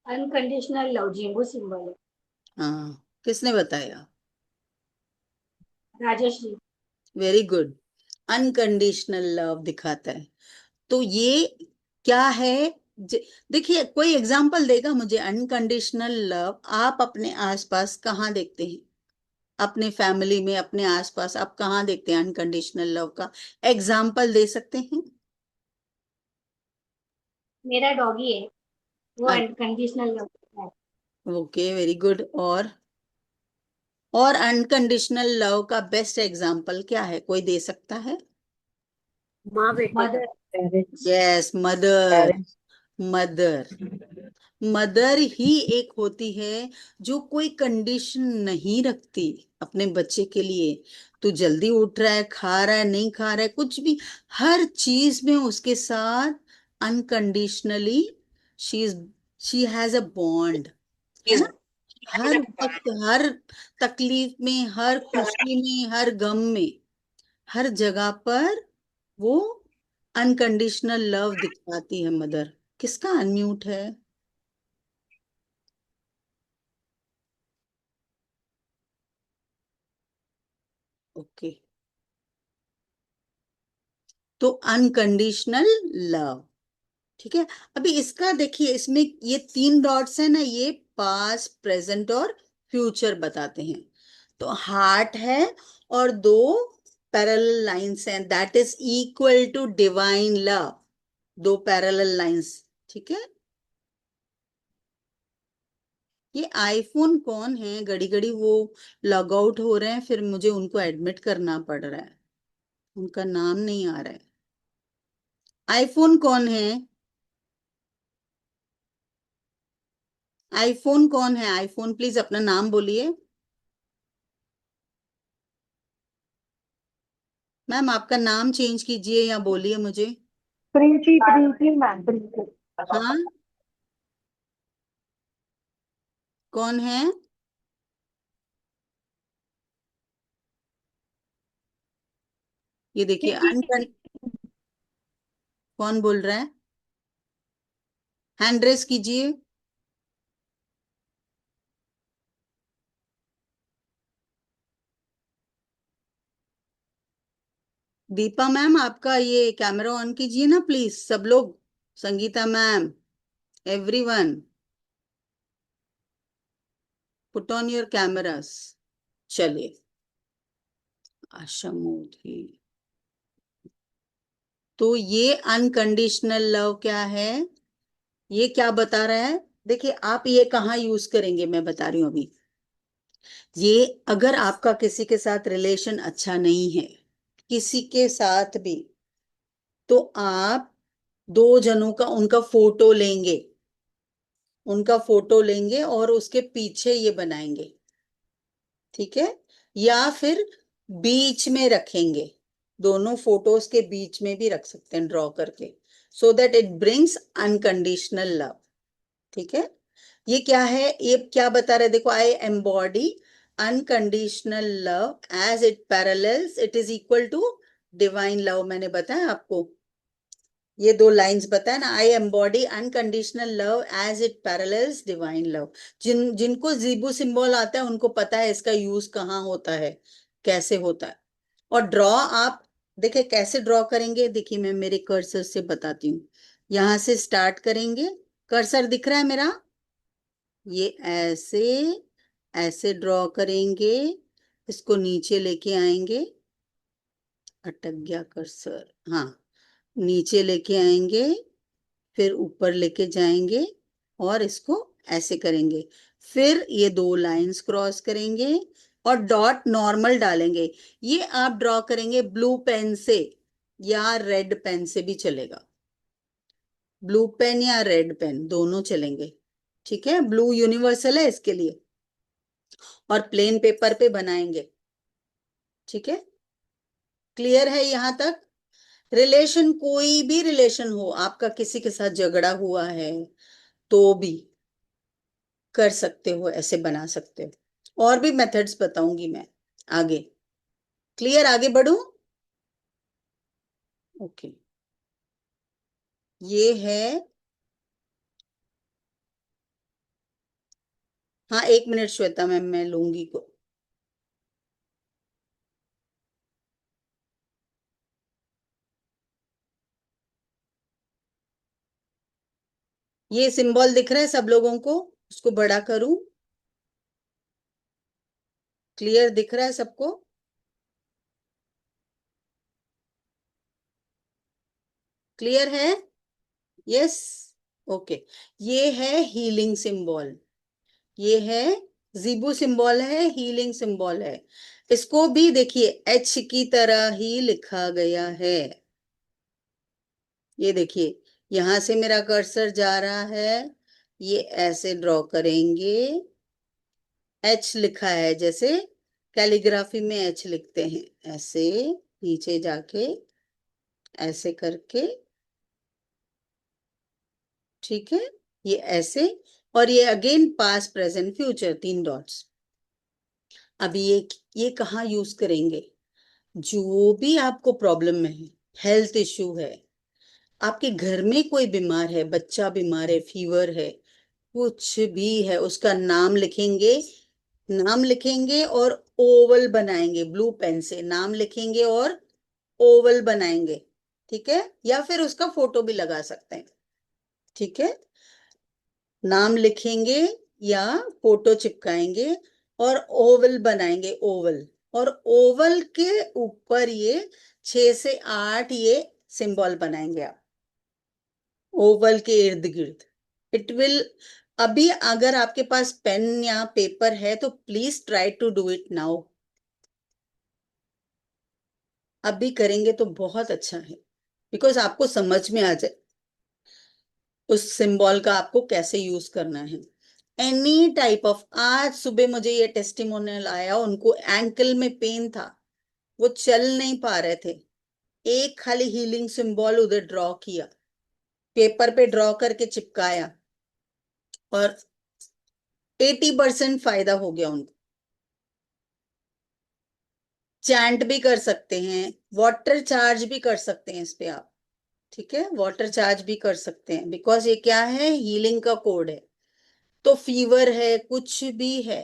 अनकंडीशनल लव जी वो सिंबल है। हाँ, किसने बताया? Rajshree. Very good. Unconditional love दिखाता है। तो ये क्या है? देखिए, कोई एग्जांपल देगा मुझे अनकंडीशनल लव आप अपने आसपास कहाँ देखते हैं? अपने फैमिली में, अपने आसपास आप कहाँ देखते हैं अनकंडीशनल लव का? एग्जांपल दे सकते हैं? मेरा डॉगी है, वो अनकंडीशनल लव है। Okay, very good. और अनकंडीशनल लव का बेस्ट एग्जांपल क्या है, कोई दे सकता है? माँ बेटे का। Mother. Parents. Yes, mother. Parents. Mother, mother ही एक होती है जो कोई कंडीशन नहीं रखती अपने बच्चे के लिए। तू जल्दी उठ रहा है, खा रहा है, नहीं खा रहा है, कुछ भी, हर चीज में उसके साथ unconditionally she is she has a bond, है ना? हर वक्त, हर तकलीफ में, हर खुशी में, हर गम में, हर जगह पर वो अनकंडीशनल लव दिखाती है मदर। किसका अनम्यूट है? ओके, तो अनकंडीशनल लव, ठीक है। अभी इसका देखिए, इसमें ये 3 डॉट्स है ना, ये पास्ट, प्रेजेंट और फ्यूचर बताते हैं। तो हार्ट है और 2 पैरेलल लाइंस हैं, that is equal to divine love. 2 parallel lines, ठीक है। ये आईफोन कौन है? घड़ी घड़ी वो लॉग आउट हो रहे हैं, फिर मुझे उनको एडमिट करना पड़ रहा है, उनका नाम नहीं आ रहा है। आईफोन कौन है? आईफोन कौन है? आईफोन प्लीज अपना नाम बोलिए। मैम आपका नाम चेंज कीजिए या बोलिए मुझे। प्रीति, प्रीति मैम, प्रीति। हाँ, कौन है? ये देखिए अनकन, कौन बोल रहा है? हैंड रेस कीजिए। दीपा मैम, आपका ये कैमरा ऑन कीजिए ना प्लीज, सब लोग। Sangeeta ma'am, everyone, put on your cameras. चलिए, आशा मोदी। तो ये अनकंडीशनल लव क्या है, ये क्या बता रहा है? देखिए, आप ये कहाँ यूज करेंगे, मैं बता रही हूँ अभी। ये अगर आपका किसी के साथ रिलेशन अच्छा नहीं है, किसी के साथ भी, तो आप दो जनों का उनका फोटो लेंगे, उनका फोटो लेंगे और उसके पीछे ये बनाएंगे, ठीक है, या फिर बीच में रखेंगे, दोनों फोटोज के बीच में भी रख सकते हैं ड्रॉ करके, so that it brings unconditional love, ठीक है। ये क्या है, ये क्या बता रहे, देखो, I embody unconditional love as it parallels it is equal to divine love, मैंने बताया आपको, ये दो लाइंस बताया ना, I embody unconditional love as it parallels divine love. जिनको जीबू सिंबल आता है उनको पता है इसका यूज कहाँ होता है, कैसे होता है। और ड्रॉ आप देखिए कैसे ड्रॉ करेंगे, देखिए मैं मेरे कर्सर से बताती हूँ, यहां से स्टार्ट करेंगे, कर्सर दिख रहा है मेरा, ये ऐसे ऐसे ड्रॉ करेंगे, इसको नीचे लेके आएंगे, अटक गया कर्सर, हाँ, नीचे लेके आएंगे, फिर ऊपर लेके जाएंगे और इसको ऐसे करेंगे, फिर ये दो लाइंस क्रॉस करेंगे और डॉट नॉर्मल डालेंगे। ये आप ड्रॉ करेंगे ब्लू पेन से या रेड पेन से भी चलेगा, ब्लू पेन या रेड पेन दोनों चलेंगे, ठीक है, ब्लू यूनिवर्सल है इसके लिए, और प्लेन पेपर पे बनाएंगे, ठीक है। क्लियर है यहां तक? रिलेशन, कोई भी रिलेशन हो आपका, किसी के साथ झगड़ा हुआ है तो भी कर सकते हो, ऐसे बना सकते हो, और भी मेथड्स बताऊंगी मैं आगे। क्लियर, आगे बढ़ूं? ओके, ये है, हाँ, 1 मिनट श्वेता मैम, मैं लूंगी को, ये सिंबल दिख रहा है सब लोगों को, उसको बड़ा करूं, क्लियर दिख रहा है सबको? क्लियर है? Yes, okay. ये है हीलिंग सिंबल, ये है जीबू सिंबल है, हीलिंग सिंबल है, इसको भी देखिए एच की तरह ही लिखा गया है, ये देखिए यहां से मेरा कर्सर जा रहा है, ये ऐसे ड्रॉ करेंगे, एच लिखा है, जैसे कैलीग्राफी में एच लिखते हैं, ऐसे नीचे जाके ऐसे करके, ठीक है, ये ऐसे, और ये अगेन पास प्रेजेंट फ्यूचर 3 डॉट्स। अभी ये कहाँ यूज करेंगे, जो भी आपको प्रॉब्लम है, हेल्थ इश्यू है, आपके घर में कोई बीमार है, बच्चा बीमार है, फीवर है, कुछ भी है, उसका नाम लिखेंगे, नाम लिखेंगे और ओवल बनाएंगे, ब्लू पेन से नाम लिखेंगे और ओवल बनाएंगे, ठीक है, या फिर उसका फोटो भी लगा सकते हैं, ठीक है, नाम लिखेंगे या फोटो चिपकाएंगे और ओवल बनाएंगे, ओवल, और ओवल के ऊपर ये 6 से 8 ये सिंबल बनाएंगे आप, ओवल के इर्द गिर्द, इट विल, अभी अगर आपके पास पेन या पेपर है तो please try to do it now, अभी करेंगे तो बहुत अच्छा है, बिकॉज आपको समझ में आ जाए उस सिंबल का आपको कैसे यूज करना है। एनी टाइप ऑफ, आज सुबह मुझे ये टेस्टिमोनियल आया, उनको एंकल में पेन था, वो चल नहीं पा रहे थे, एक खाली हीलिंग सिंबल उधर ड्रॉ किया, पेपर पे ड्रॉ करके चिपकाया, और 80% फायदा हो गया उनको। चैंट भी कर सकते हैं, वाटर चार्ज भी कर सकते हैं इस पे आप, ठीक है, वाटर चार्ज भी कर सकते हैं, बिकॉज ये क्या है, हीलिंग का कोड है, तो फीवर है, कुछ भी है,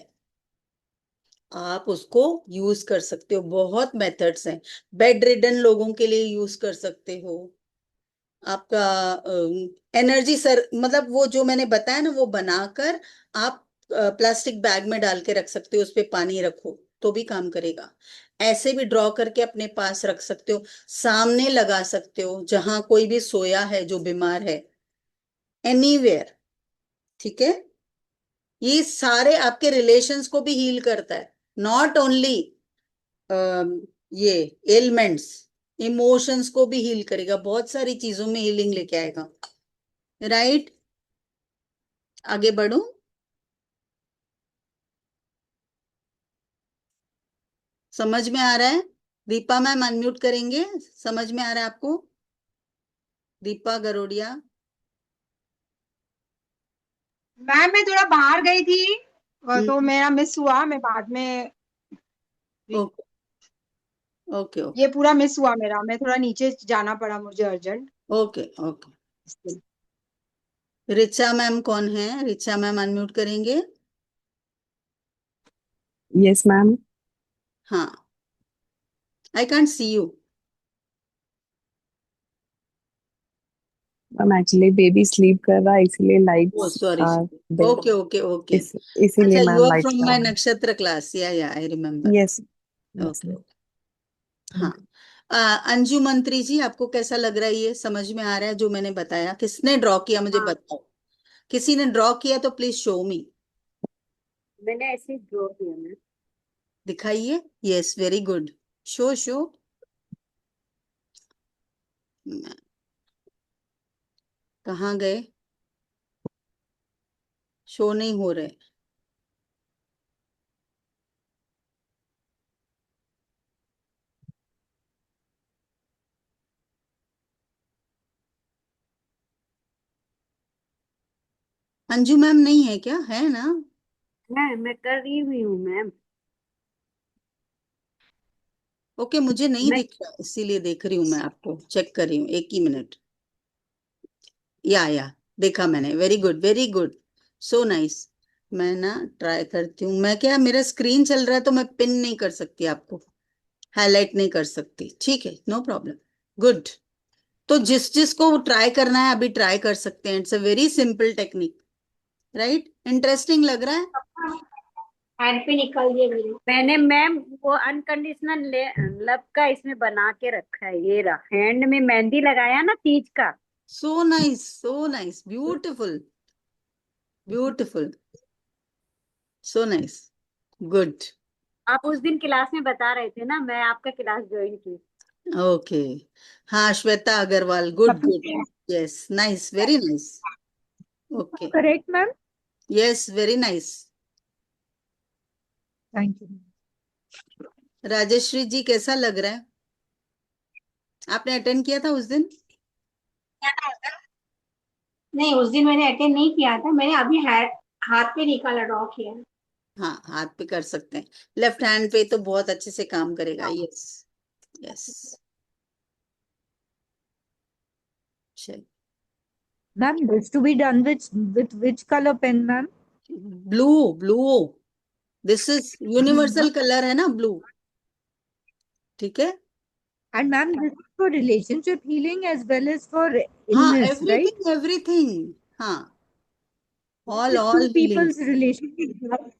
आप उसको यूज कर सकते हो, बहुत मेथड्स हैं, बेड रिडन लोगों के लिए यूज कर सकते हो, आपका एनर्जी सर, मतलब वो जो मैंने बताया ना, वो बनाकर आप प्लास्टिक बैग में डाल के रख सकते हो, उस पे पानी रखो तो भी काम करेगा, ऐसे भी ड्रॉ करके अपने पास रख सकते हो, सामने लगा सकते हो जहां कोई भी सोया है जो बीमार है, एनीवेयर, ठीक है, ये सारे आपके रिलेशंस को भी हील करता है, नॉट ओनली ये एलिमेंट्स, इमोशंस को भी हील करेगा, बहुत सारी चीजों में हीलिंग लेके आएगा। राइट, आगे बढ़ो। समझ में आ रहा है? दीपा मैम अनम्यूट करेंगे, समझ में आ रहा है आपको? दीपा गरोडिया। मैम मैं थोड़ा बाहर गई थी तो हम्म, मेरा मिस हुआ, मैं बाद में ओके ओके ओके ये पूरा मिस हुआ मेरा, मैं थोड़ा नीचे जाना पड़ा मुझे urgent. Okay okay. Richa ma'am कौन है? रिचा मैम अनम्यूट करेंगे। Yes ma'am. हाँ, I can't see you. Ma'am actually baby sleep कर रहा है इसीलिए o lights sorry, are there. Okay okay okay. इसीलिए अच्छा, you ma'am are lights from my are. नक्षत्र class, yeah I remember. Yes yes. Okay, हाँ। अंजू मंत्री जी, आपको कैसा लग रहा है? ये समझ में आ रहा है जो मैंने बताया? किसने ड्रॉ किया मुझे हाँ, बताओ। किसी ने ड्रॉ किया तो प्लीज शो मी, मैंने ऐसे ड्रॉ किया मैम। दिखाइए। Yes, very good. Show show. कहाँ गए? शो नहीं हो रहे। अंजू मैम नहीं है क्या? है ना? मैं कर रही हुई हूँ मैम। ओके, मुझे नहीं मैं दिख रहा इसीलिए देख रही हूँ, मैं आपको चेक कर रही हूँ, एक ही मिनट। या देखा मैंने, very good very good, so nice. मैं ना ट्राई करती हूँ, मैं क्या, मेरा स्क्रीन चल रहा है तो मैं पिन नहीं कर सकती आपको, हाईलाइट नहीं कर सकती, ठीक है, नो प्रॉब्लम। गुड। तो जिस जिसको ट्राई करना है अभी ट्राई कर सकते हैं, it's a very simple technique. Right, interesting लग रहा है? हैंड पे निकाल दिया मेरे। मैंने मैम वो अनकंडीशनल लव का इसमें बना के रखा है, ये रहा, हैंड में मेहंदी लगाया ना तीज का। So nice, beautiful beautiful, so nice, good. आप उस दिन क्लास में बता रहे थे ना, मैं आपका क्लास ज्वाइन की। ओके, हाँ, Shweta Agarwal, good good. Yes, nice, very nice. Okay, correct ma'am? Yes, very nice. Thank you. Rajeshwari ji, कैसा लग रहा है? आपने अटेंड किया था उस दिन? नहीं, उस दिन मैंने अटेंड नहीं किया था, मैंने अभी हाथ पे निकाला, ड्रॉ किया। हाँ, हाथ पे कर सकते हैं, लेफ्ट हैंड पे तो बहुत अच्छे से काम करेगा। यस यस, चल। Ma'am, this to be done with which color pen, ma'am? Blue, blue, this is universal colour है ना, ब्लू, ठीक है। And ma'am, this is for relationship healing as well as for हाँ, illness, right? एवरीथिंग एवरीथिंग, हाँ, all जैसे two all healing. people's relationship,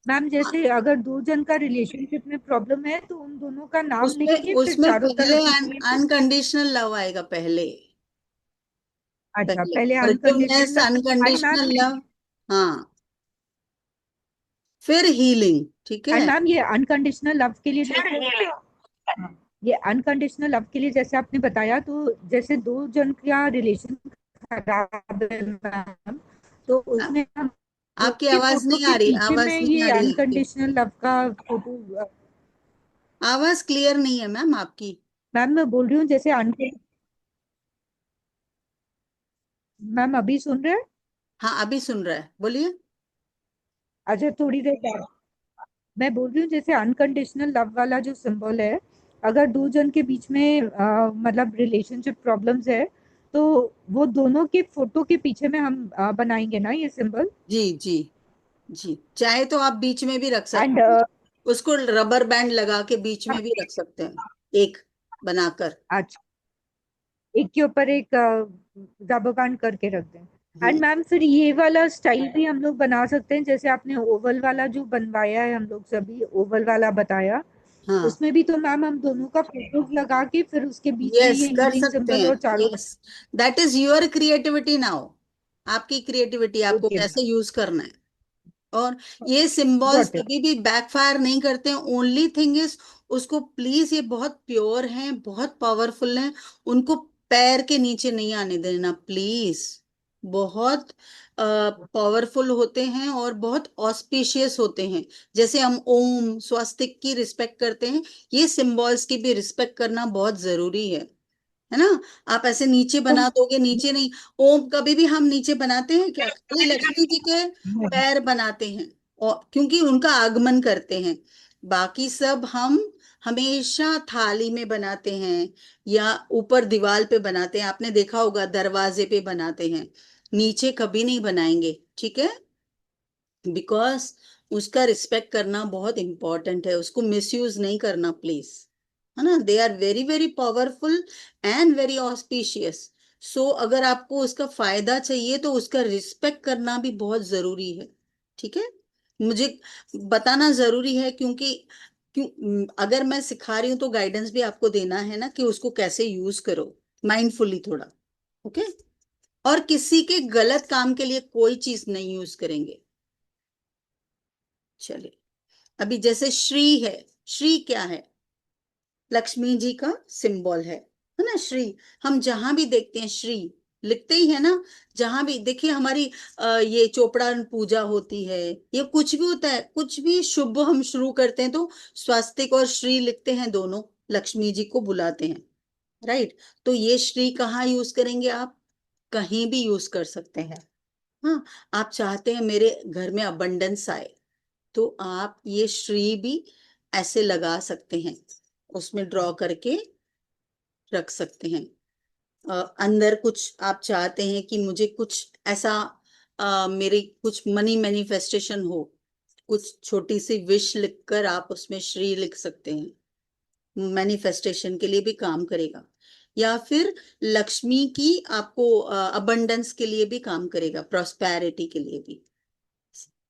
ma'am जैसे अगर दो जन का रिलेशनशिप में प्रॉब्लम है तो उन दोनों का नाम लिख उसमें के फिर उसमें चारों पहले तरफ लिखेंगे। अनकंडीशनल लव आएगा, पहले अच्छा, पहले पहले forgiveness, unconditional and unconditional ma'am, love, हाँ, फिर हीलिंग, ठीक है। एंड मैम ये अनकंडीशनल लव के लिए जैसे, हाँ, ये अनकंडीशनल लव के लिए जैसे आपने बताया, तो जैसे दो जन का रिलेशन खराब है मैम, तो उसमें हम आपकी के आवाज फोटो नहीं के आ रही, पीछे में आवाज नहीं ये आ रही आपकी, अनकंडीशनल लव का फोटो। आवाज क्लियर नहीं है मैम आपकी। मैम मैं बोल रही हूँ जैसे मैम अभी सुन रहे हैं? हाँ, अभी सुन रहा है, बोलिए। अच्छा, थोड़ी देर बाद मैं बोल रही हूँ जैसे अनकंडीशनल लव वाला जो सिंबल है, अगर दो जन के बीच में मतलब रिलेशनशिप प्रॉब्लम्स है, तो वो दोनों के फोटो के पीछे में हम बनाएंगे ना ये सिंबल। जी जी जी, चाहे तो आप बीच में भी रख एंड सकते हैं, उसको रबर बैंड लगा के बीच में भी रख सकते हैं, एक बनाकर। अच्छा, एक के ऊपर एक रबर बैंड करके रख दें। हम्म, एंड मैम फिर ये वाला स्टाइल भी हम लोग बना सकते हैं, जैसे आपने ओवल वाला जो बनवाया है, हम लोग सभी ओवल वाला बताया, हाँ, उसमें भी तो मैम हम दोनों का फोटो लगा के फिर उसके बीच में यस, ये कर हीलिंग सकते सिंबल हैं। और चारों। Yes, that is your creativity now, आपकी क्रिएटिविटी, आपको ओके मैम। कैसे यूज करना है। और ये सिंबल्स Got it. कभी भी बैकफायर नहीं करते हैं। ओनली थिंग इज, उसको प्लीज, ये बहुत प्योर हैं, बहुत पावरफुल हैं, उनको पैर के नीचे नहीं आने देना प्लीज। बहुत पावरफुल होते हैं और बहुत ऑस्पिशियस होते हैं। जैसे हम ओम स्वस्तिक की रिस्पेक्ट करते हैं, ये सिंबल्स की भी रिस्पेक्ट करना बहुत जरूरी है ना। आप ऐसे नीचे बना दोगे, नीचे नहीं। ओम कभी भी हम नीचे बनाते हैं क्या? खाली लक्ष्मी जी के पैर बनाते हैं, और क्योंकि उनका आगमन करते हैं। बाकी सब हम हमेशा थाली में बनाते हैं या ऊपर दीवार पे बनाते हैं। आपने देखा होगा दरवाजे पे बनाते हैं, नीचे कभी नहीं बनाएंगे, ठीक है? बिकॉज उसका रिस्पेक्ट करना बहुत इंपॉर्टेंट है, उसको मिसयूज नहीं करना प्लीज, है ना। They are very very powerful and very auspicious. So अगर आपको उसका फायदा चाहिए तो उसका रिस्पेक्ट करना भी बहुत जरूरी है, ठीक है? मुझे बताना जरूरी है, क्योंकि अगर मैं सिखा रही हूँ तो गाइडेंस भी आपको देना है ना, कि उसको कैसे यूज करो माइंडफुली थोड़ा, ओके? और किसी के गलत काम के लिए कोई चीज नहीं यूज करेंगे। चलिए, अभी जैसे श्री है, श्री क्या है? लक्ष्मी जी का सिंबल है ना श्री। हम जहां भी देखते हैं श्री लिखते ही है ना, जहां भी देखिए हमारी ये चोपड़ा पूजा होती है, ये कुछ भी होता है, कुछ भी शुभ हम शुरू करते हैं तो स्वास्तिक और श्री लिखते हैं, दोनों लक्ष्मी जी को बुलाते हैं, राइट? तो ये श्री कहाँ यूज करेंगे आप? कहीं भी यूज कर सकते हैं। हाँ, आप चाहते हैं मेरे घर में अबंडेंस आए, तो आप ये श्री भी ऐसे लगा सकते हैं, उसमें ड्रॉ करके रख सकते हैं। अंदर कुछ आप चाहते हैं कि मुझे कुछ ऐसा मेरी कुछ मनी मैनिफेस्टेशन हो, कुछ छोटी सी विश लिखकर आप उसमें श्री लिख सकते हैं। मैनिफेस्टेशन के लिए भी काम करेगा, या फिर लक्ष्मी की आपको अबंडेंस के लिए भी काम करेगा, प्रॉस्पेरिटी के लिए भी,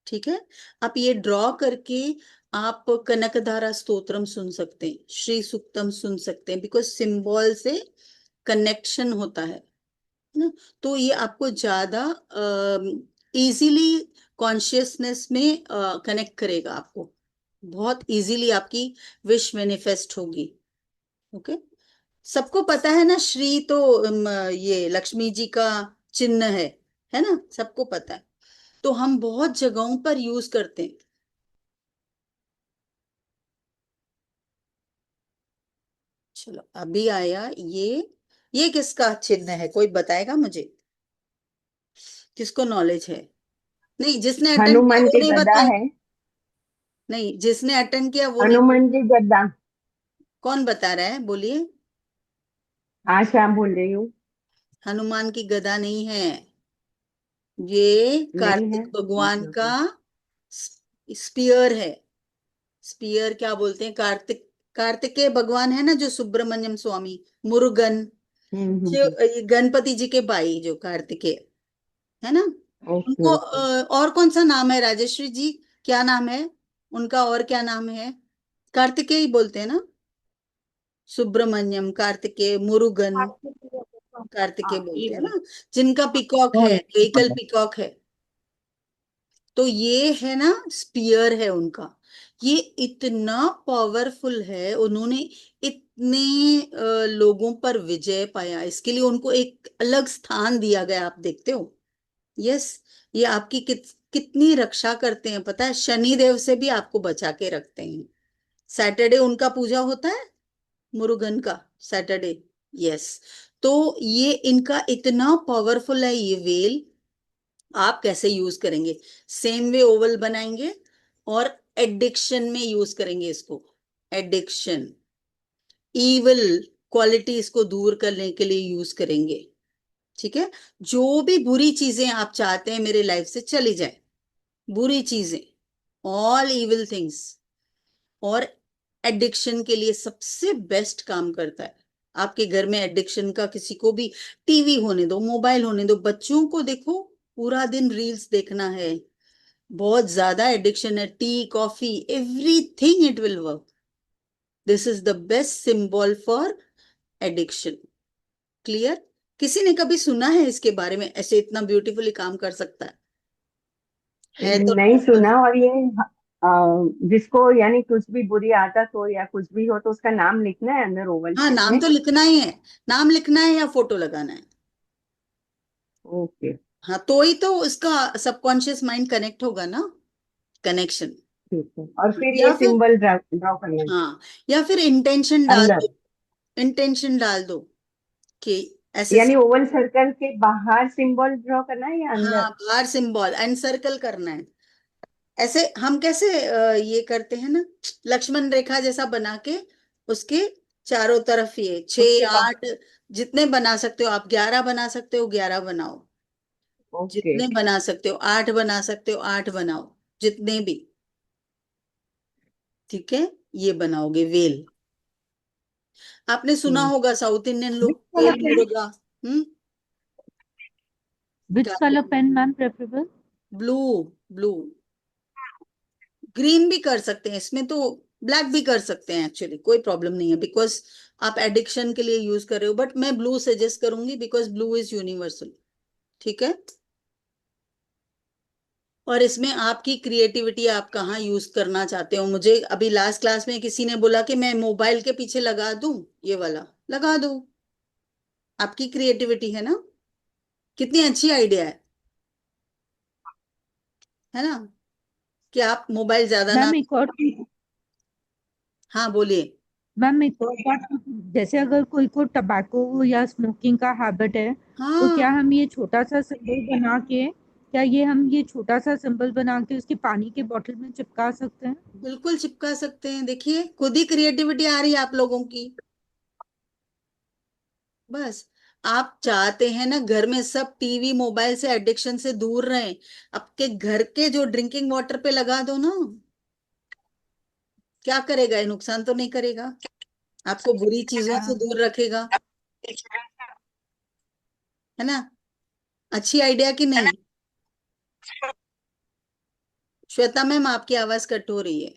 ठीक है? आप ये ड्रॉ करके आप कनकधारा स्तोत्रम सुन सकते हैं, श्री सुक्तम सुन सकते हैं, बिकॉज सिंबल से कनेक्शन होता है ना। तो ये आपको ज्यादा इजीली कॉन्शियसनेस में कनेक्ट करेगा, आपको बहुत इजीली आपकी विश मैनिफेस्ट होगी, ओके? सबको पता है ना, श्री तो ये लक्ष्मी जी का चिन्ह है ना, सबको पता है। तो हम बहुत जगहों पर यूज करते हैं। चलो, अभी आया ये किसका चिन्ह है? कोई बताएगा मुझे? किसको नॉलेज है? नहीं, जिसने अटेंड किया हनुमान वो की नहीं गदा बताए। है। नहीं, जिसने अटेंड किया वो नहीं। हनुमान की गदा। कौन बता रहा है, बोलिए। आशा बोल रही हूँ। हनुमान की गदा नहीं है, ये नहीं है। कार्तिक भगवान का स्पीयर है। स्पीयर क्या बोलते हैं? कार्तिकेय भगवान है ना, जो सुब्रमण्यम स्वामी, मुरुगन, हम्म। ये गणपति जी के भाई जो कार्तिकेय है ना। ओके उनको ओके। और कौन सा नाम है राजेश्वरी जी? क्या नाम है उनका? और क्या नाम है? कार्तिकेय ही बोलते हैं ना, सुब्रमण्यम, कार्तिकेय, मुरुगन, कार्तिकेय हाँ बोलते ये हैं भी। ना। जिनका पिकॉक है, व्हीकल पिकॉक है, तो ये है ना, स्पीयर है उनका। ये इतना पावरफुल है, उन्होंने इतने लोगों पर विजय पाया, इसके लिए उनको एक अलग स्थान दिया गया, आप देखते हो। यस, ये आपकी कितनी रक्षा करते हैं पता है? शनि देव से भी आपको बचा के रखते हैं। सैटरडे उनका पूजा होता है, मुरुगन का सैटरडे। यस, तो ये इनका इतना पावरफुल है ये वेल। आप कैसे यूज करेंगे? सेम वे ओवल बनाएंगे और एडिक्शन में यूज करेंगे इसको। एडिक्शन, इविल क्वालिटीज को दूर करने के लिए यूज करेंगे, ठीक है? जो भी बुरी चीजें आप चाहते हैं मेरे लाइफ से चली जाए, बुरी चीजें, ऑल इविल थिंग्स। और एडिक्शन के लिए सबसे बेस्ट काम करता है। आपके घर में एडिक्शन का किसी को भी, टीवी होने दो, मोबाइल होने दो, बच्चों को देखो पूरा दिन रील्स देखना है, बहुत ज्यादा एडिक्शन है, tea coffee everything, it will work. This is the best symbol for addiction. Clear? किसी ने कभी सुना है इसके बारे में, ऐसे इतना ब्यूटीफुली काम कर सकता है? है तो नहीं नॉर्मल। सुना। और ये अ, जिसको यानी कुछ भी बुरी आदत हो या कुछ भी हो तो उसका नाम लिखना है अंदर ओवल हाँ, शेप नाम में। तो लिखना ही है। नाम लिखना है या फोटो लगाना है। ओके। हाँ, तो ही तो इसका सबकॉन्शियस माइंड कनेक्ट होगा ना। कनेक्शन। ठीक है, और फिर ये या फिर, सिंबल ड्रा ड्रॉ करना है हाँ, या फिर इंटेंशन डाल अंदर, दो। इंटेंशन डाल दो कि ऐसे यानी ओवल सर्कल के बाहर सिंबल ड्रॉ करना है या हाँ, अंदर? बाहर सिंबल एंड सर्कल करना है। ऐसे हम कैसे ये करते हैं ना, लक्ष्मण रेखा जैसा बना के उसके चारों तरफ, ये उसके 6 8 जितने बना सकते हो आप, 11 बना सकते हो 11 बनाओ। ओके। जितने बना सकते हो, 8 बना सकते हो 8 बनाओ। जितने भी। ठीक है। ये बनाओगे वेल। आपने सुना होगा साउथ इंडियन Which लोग color वेल pen? मुर्गा। हम्म। Which color pen, ma'am, preferable? Blue. Blue. Green भी कर सकते हैं इसमें तो। ब्लैक भी कर सकते हैं एक्चुअली, कोई प्रॉब्लम नहीं है, बिकॉज आप एडिक्शन के लिए यूज कर रहे हो, बट मैं ब्लू सजेस्ट करूंगी बिकॉज ब्लू इज यूनिवर्सल। ठीक है। और इसमें आपकी क्रिएटिविटी, आप कहाँ यूज करना चाहते हो। मुझे अभी लास्ट क्लास में किसी ने बोला कि मैं मोबाइल के पीछे लगा दूं, ये वाला लगा दूं। आपकी क्रिएटिविटी है ना। कितनी अच्छी आइडिया है ना, कि आप मोबाइल ज्यादा ना। मैम एक और हाँ, बोलिए। मैम एक और बात, जैसे अगर कोई को टबैको या स्मोकिंग का हैबिट है, तो क्या हाँ, हम ये छोटा सा सिंबल बना के, क्या ये हम ये छोटा सा सिंबल बना के उसके पानी के बोतल में चिपका सकते हैं? बिल्कुल चिपका सकते हैं। देखिए, खुद ही क्रिएटिविटी आ रही है आप लोगों की। बस, आप चाहते हैं ना घर में सब टीवी मोबाइल से एडिक्शन से दूर रहें। आपके घर के जो ड्रिंकिंग वाटर पे लगा दो ना। क्या करेगा ये, नुकसान तो नहीं करेगा। आपको बुरी चीजों से दूर रखेगा। है ना। अच्छी आइडिया कि नहीं। श्वेता मैम, आपकी आवाज कट हो रही है।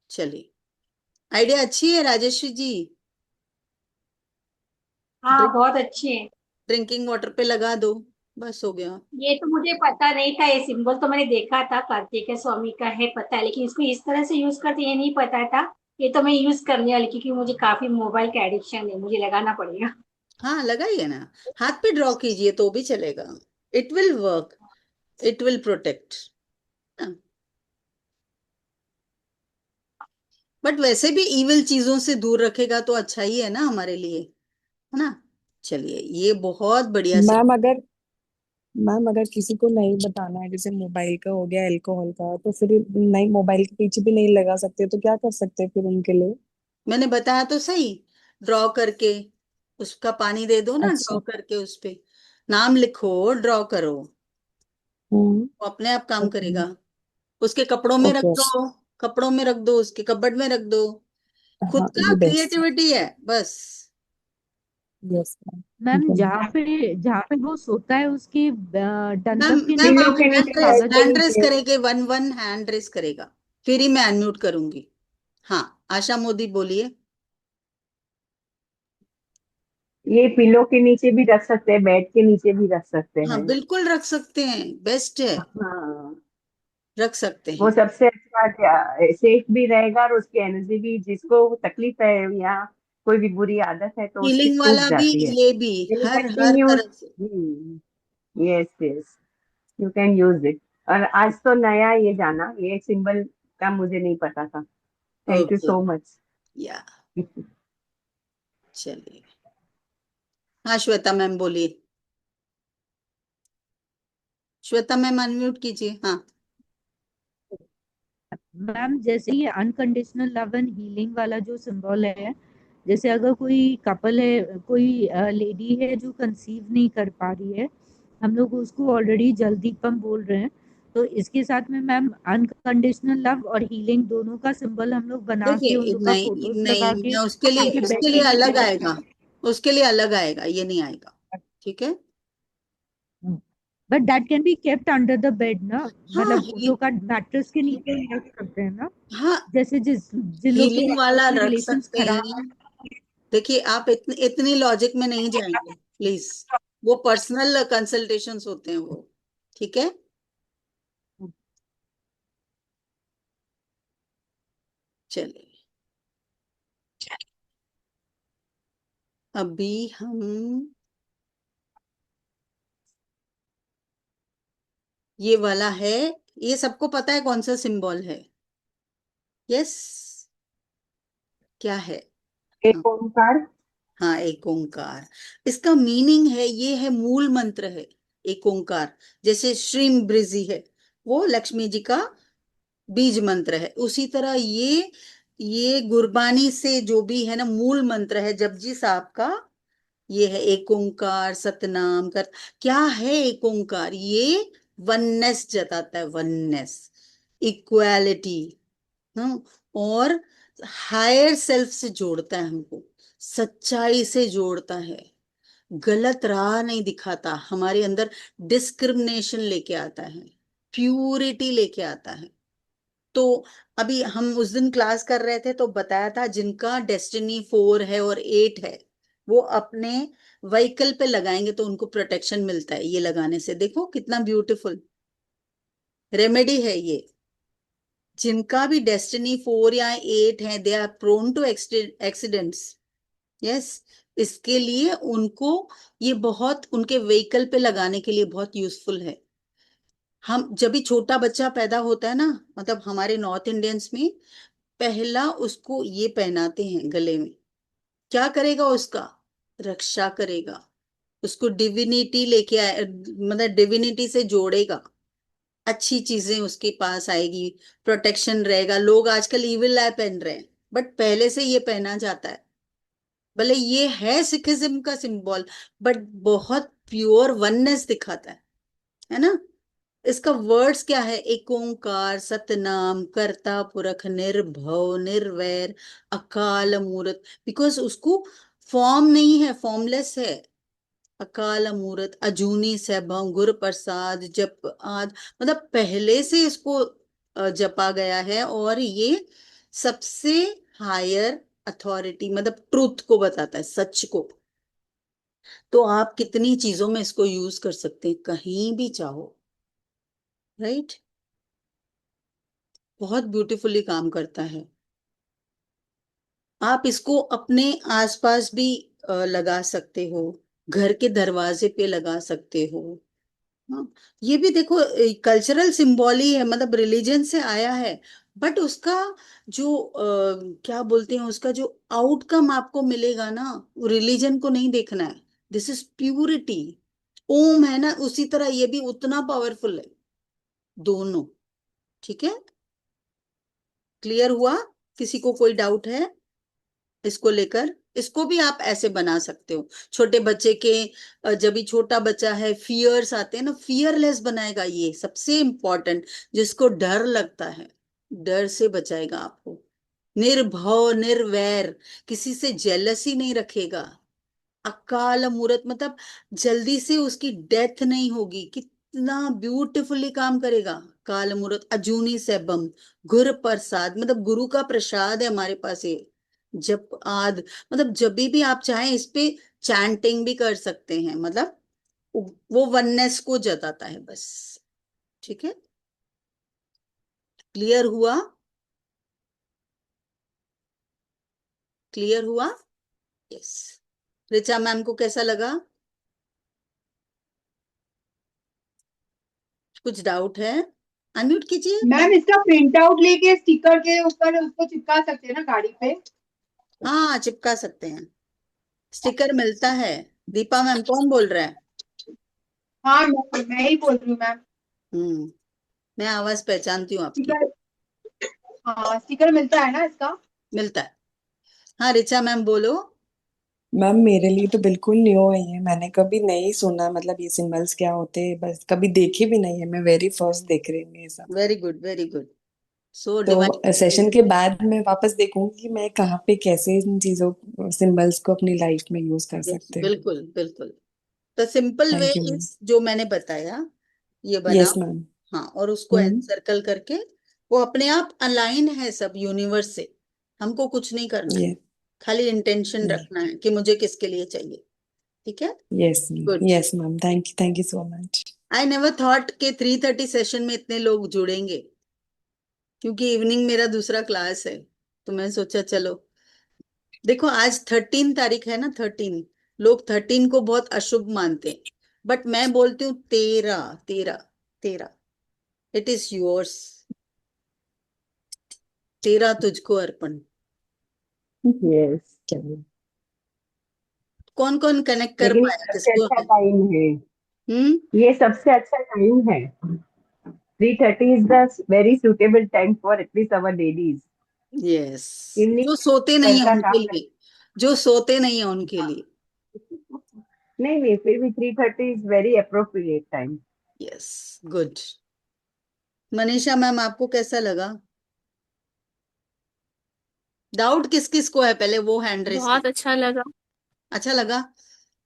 चलिए, आइडिया अच्छी है राजेश्री जी। हाँ बहुत अच्छे हैं। ड्रिंकिंग वाटर पे लगा दो, बस हो गया। ये तो मुझे पता नहीं था, ये सिंबल तो मैंने देखा था कार्तिकेय स्वामी का है पता है, लेकिन इसको इस तरह से यूज करते ये नहीं पता था। ये तो मैं यूज करने वाली, क्योंकि मुझे काफी मोबाइल का एडिक्शन है, मुझे लगाना पड़ेगा। हाँ, लगाइए ना। हाथ पे ड्रॉ कीजिए तो भी चलेगा। It will work. It will protect. But वैसे भी इविल चीजों से दूर रखेगा तो अच्छा ही है ना हमारे लिए। है ना। चलिए, ये बहुत बढ़िया से। मैम अगर मैम अगर किसी को नहीं बताना है, जैसे मोबाइल का हो गया, अल्कोहल का, तो फिर नहीं, मोबाइल के पीछे भी नहीं लगा सकते, तो क्या कर सकते हैं फिर उनके लिए? मैंने बताया तो सही। ड्रॉ करके उसका पानी दे दो ना, ड्रॉ अच्छा। करके उस पे नाम लिखो, ड्रॉ करो। हम्म। वो अपने आप काम ओके। करेगा। उसके कपड़ों में रख ओके। दो। कपड़ों में रख दो, उसके कपबोर्ड में रख दो। खुद हाँ, का ये बेस्ट। क्रिएटिविटी है बस। Yes ma'am. मैम ठीक है मैम। जहाँ पे वो सोता है उसकी मैम डंठल के मैम नीचे पिल्लो आप के कुछ नीचे, कागज। बेड के हैंड रेस नीचे। करेंगे, वन वन हैंड रेस करेगा। फिर ही मैं अनम्यूट करूंगी। हाँ, आशा मोदी बोलिए। ये पिल्लो के नीचे भी रख सकते हैं, बेड के नीचे भी रख सकते हाँ, हैं। बिल्कुल रख सकते हैं, बेस्ट है। हाँ, रख सकते वो हैं। सबसे अच्छा, सेफ भी रहेगा और उसकी एनर्जी भी, जिसको तकलीफ है या कोई भी बुरी आदत है तो उसकी हीलिंग छूट वाला भी, जाती है। ये भी, यानी हर कंटिन्यूस। तरह से। Yes yes, you can use it. और आज तो नया ये जाना, ये सिंबल का मुझे नहीं पता था। Thank you okay. So much. या। चलिए। हाँ, श्वेता मैम बोलिए। श्वेता मैम अनम्यूट कीजिए। हाँ। मैम जैसे ये अनकंडीशनल लव एंड हीलिंग वाला जो सिंबल है, जैसे अगर कोई कपल है, कोई लेडी है जो कंसीव नहीं कर पा रही है, हम लोग उसको ऑलरेडी जल्दी पम बोल रहे हैं, तो इसके साथ में मैम अनकंडीशनल लव और हीलिंग दोनों का सिंबल हम लोग बना के उन देखिए, लोग का नहीं फोटोज लगा नहीं, के मैं उसके लिए, उनके बेड उसके लिए के नीचे अलग रख आएगा। सकते उसके लिए अलग आएगा, ये नहीं आएगा। ठीक है। हैं। But that can be kept under the bed ना, हाँ, मतलब फोटो का मैट्रेस के नीचे ही रख सकते हैं ना, हाँ, जैसे जिन लोग के हीलिंग आपस वाला में रख रिलेशंस सकते खराब। हैं। देखिए, आप इतनी इतनी लॉजिक में नहीं जाएंगे प्लीज। वो पर्सनल कंसल्टेशंस होते हैं वो, ठीक है। चलिए अभी हम ये वाला है, ये सबको पता है कौन सा सिंबल है? यस, क्या है? हाँ, एक ओंकार। हाँ एक ओंकार। इसका मीनिंग है, ये है मूल मंत्र है एक ओंकार। जैसे श्रीम बृजी है, वो लक्ष्मी जी का बीज मंत्र है। उसी तरह ये गुरबानी से जो भी है ना मूल मंत्र है जपजी साहब का, ये है एक ओंकार सतनाम कर। क्या है एक ओंकार? ये वननेस जताता है, वननेस, इक्वालिटी। हाँ, और हायर सेल्फ से जोड़ता है हमको, सच्चाई से जोड़ता है, गलत राह नहीं दिखाता, हमारे अंदर डिस्क्रिमिनेशन लेके आता है, प्यूरिटी लेके आता है। तो अभी हम उस दिन क्लास कर रहे थे तो बताया था जिनका डेस्टिनी 4 है और 8 है, वो अपने व्हीकल पे लगाएंगे तो उनको प्रोटेक्शन मिलता है ये लगाने से। देखो कितना ब्यूटीफुल रेमेडी है ये। जिनका भी डेस्टिनी 4 या 8 है, they are prone to accidents. Yes, इसके लिए उनको ये बहुत, उनके व्हीकल पे लगाने के लिए बहुत यूजफुल है। हम जब भी छोटा बच्चा पैदा होता है ना, मतलब हमारे नॉर्थ इंडियंस में पहला उसको ये पहनाते हैं गले में। क्या करेगा? उसका रक्षा करेगा, उसको डिविनिटी लेके आए, मतलब डिविनिटी से जोड़ेगा, अच्छी चीजें उसके पास आएगी, प्रोटेक्शन रहेगा। लोग आजकल इविल आई पहन रहे हैं, बट पहले से ये पहना जाता है। भले ये है सिखिज्म का सिंबल, बट बहुत प्योर वननेस दिखाता है ना। इसका वर्ड्स क्या है? एक ओंकार सतनाम कर्ता पुरख निर्भव निर्वैर अकाल मूरत। बिकॉज उसको फॉर्म नहीं है, फॉर्मलेस है। अकाल मूरत अजूनी सैभव गुर प्रसाद जप आद, मतलब पहले से इसको जपा गया है। और ये सबसे हायर अथॉरिटी, मतलब ट्रूथ को बताता है, सच को। तो आप कितनी चीजों में इसको यूज कर सकते हैं, कहीं भी चाहो, राइट। बहुत ब्यूटीफुली काम करता है। आप इसको अपने आसपास भी लगा सकते हो, घर के दरवाजे पे लगा सकते हो। हाँ, ये भी देखो कल्चरल सिंबल ही है, मतलब रिलीजन से आया है। बट उसका जो क्या बोलते हैं, उसका जो आउटकम आपको मिलेगा ना, रिलीजन को नहीं देखना है। This is purity. ओम है ना, उसी तरह ये भी उतना पावरफुल है, दोनों। ठीक है, क्लियर हुआ? किसी को कोई डाउट है इसको लेकर? इसको भी आप ऐसे बना सकते हो छोटे बच्चे के। जब भी छोटा बच्चा है, फियर्स आते हैं ना, फियरलेस बनाएगा। ये सबसे इंपॉर्टेंट, जिसको डर लगता है, डर से बचाएगा आपको। निर्भव निर्वैर, किसी से जेलसी नहीं रखेगा। अकाल मूरत, मतलब जल्दी से उसकी डेथ नहीं होगी। कितना ब्यूटीफुली काम करेगा। काल मूरत अजूनी सैभम गुर प्रसाद, मतलब गुरु का प्रसाद है हमारे पास ये। जप आद, मतलब जब भी आप चाहें इस पे चैंटिंग भी कर सकते हैं, मतलब वो वननेस को जताता है बस। ठीक है, क्लियर हुआ? क्लियर हुआ? यस। रिचा मैम को कैसा लगा? कुछ डाउट है? अनम्यूट कीजिए। मैम इसका प्रिंट आउट लेके स्टिकर के ऊपर उसको चिपका सकते हैं ना गाड़ी पे? हाँ चिपका सकते हैं, स्टिकर मिलता है। दीपा मैम कौन बोल रहा है? हाँ मैं ही बोल रही हूँ मैम। मैं आवाज पहचानती हूँ आपकी। स्टिकर, हाँ स्टिकर मिलता है ना इसका? मिलता है। हाँ रिचा मैम बोलो। मैम मेरे लिए तो बिल्कुल न्यू है ये, मैंने कभी नहीं सुना, मतलब ये सिंबल्स क्या होते हैं, बस कभी देखे भी नहीं है, मैं वेरी फर्स्ट देख रही हूँ ये सब। Very good very good. So तो डिवाइन। सेशन के बाद मैं वापस देखूंगी कि मैं कहाँ पे कैसे इन चीजों सिंबल्स को अपनी लाइफ में यूज कर सकते हैं। बिल्कुल बिल्कुल। तो simple way thank you ma'am. Is जो मैंने बताया, ये यस बनाओ। मैम। हाँ, और उसको हम्म। एनसर्कल करके, वो अपने आप अलाइन है सब यूनिवर्स से। हमको कुछ नहीं करना है, ये खाली इंटेंशन रखना है कि मुझे किसके लिए चाहिए। ठीक है, yes ma'am, good. Yes ma'am, thank you so much. I never thought के 3:30 सेशन में इतने लोग जुड़ेंगे, क्योंकि इवनिंग मेरा दूसरा क्लास है, तो मैं सोचा चलो। देखो आज 13 तारीख है ना, 13। लोग 13 को बहुत अशुभ मानते हैं, बट मैं बोलती हूँ 13, 13, 13, इट इज योर्स। 13 तुझको अर्पण। यस। कौन कौन कनेक्ट कर लेकिन ये पाया, सबसे किसको अच्छा है? टाइम है, ये सबसे अच्छा टाइम है। 3:30 is the very suitable time for at least our ladies. Yes. Evening जो सोते घर नहीं है का उनके काम कर, लिए, जो सोते नहीं है उनके लिए। नहीं फिर भी 3:30 is very appropriate time. Yes, good. Manisha ma'am, आपको कैसा लगा? डाउट किस किस को है, पहले वो हैंड रेस कर। बहुत अच्छा लगा। अच्छा लगा?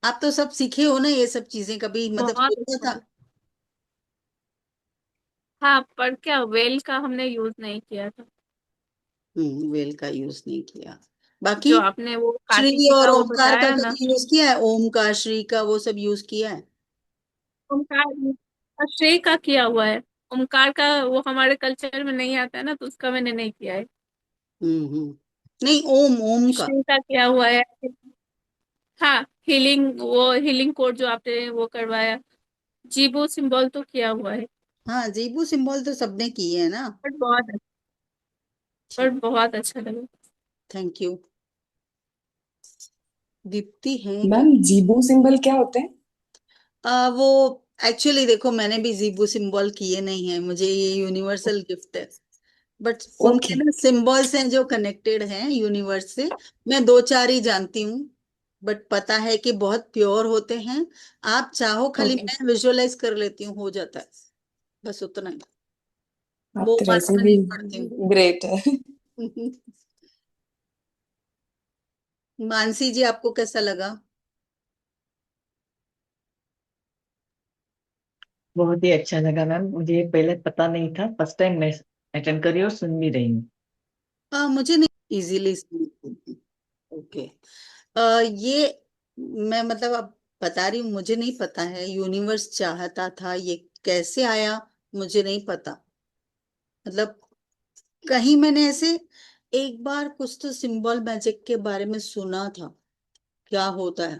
आप तो सब सीखे हो ना ये सब चीजें, कभी मतलब बहुत सोचा अच्छा था? लगा। हाँ, पर क्या वेल का हमने यूज नहीं किया था। वेल का यूज नहीं किया। बाकी जो आपने वो श्री कार्तिकी और का वो ओमकार का बताया ना, कभी यूज किया है? ओम का, श्री का, वो सब यूज किया है? ओमकार श्रेय का किया हुआ है। ओमकार का वो हमारे कल्चर में नहीं आता है ना, तो उसका मैंने नहीं किया है। नहीं, ओम, ओम का। श्रेय का किया हुआ है। हाँ, हीलिंग कोड जो आपने वो करवाया, जीबो सिंबल तो किया हुआ है। हाँ, जीबू सिंबल तो सबने किए है ना। बट बहुत ठीक, बहुत अच्छा लगा। Thank you. दीप्ति है क्या? मैम जीबू सिंबल क्या होते हैं? वो एक्चुअली देखो, मैंने भी जीबू सिंबल किए नहीं है, मुझे ये यूनिवर्सल गिफ्ट है। बट उनके ओके। ना सिंबल्स हैं जो कनेक्टेड हैं यूनिवर्स से। मैं दो चार ही जानती हूँ, बट पता है कि बहुत प्योर होते हैं। आप चाहो, खाली ओके, मैं विजुअलाइज कर लेती हूँ, हो जाता है, बस उतना ही। आप वो तो वैसे मंत्र भी नहीं पढ़ती हूँ। ग्रेट है। मानसी जी, आपको कैसा लगा? बहुत ही अच्छा लगा मैम, मुझे ये पहले पता नहीं था, फर्स्ट टाइम मैं अटेंड कर रही हूँ और सुन भी रही हूँ। मुझे नहीं इजीली। ओके। ये मैं मतलब अब बता रही हूँ, मुझे नहीं पता है, यूनिवर्स चाहता था, ये कैसे आया मुझे नहीं पता। मतलब कहीं मैंने ऐसे एक बार कुछ तो सिंबल मैजिक के बारे में सुना था, क्या होता है।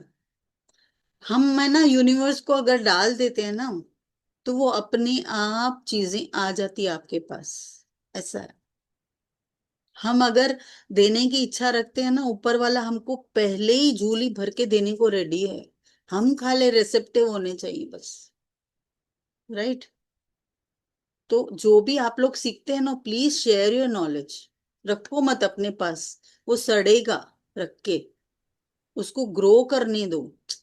मैं ना यूनिवर्स को अगर डाल देते हैं ना, तो वो अपने आप चीजें आ जाती है आपके पास, ऐसा है। हम अगर देने की इच्छा रखते हैं ना, ऊपर वाला हमको पहले ही झोली भर के देने को रेडी है। हम खाली रिसेप्टिव होने चाहिए बस। राइट? तो जो भी आप लोग सीखते हैं ना, प्लीज शेयर योर नॉलेज। रखो मत अपने पास, वो सड़ेगा। रख के उसको ग्रो करने दो।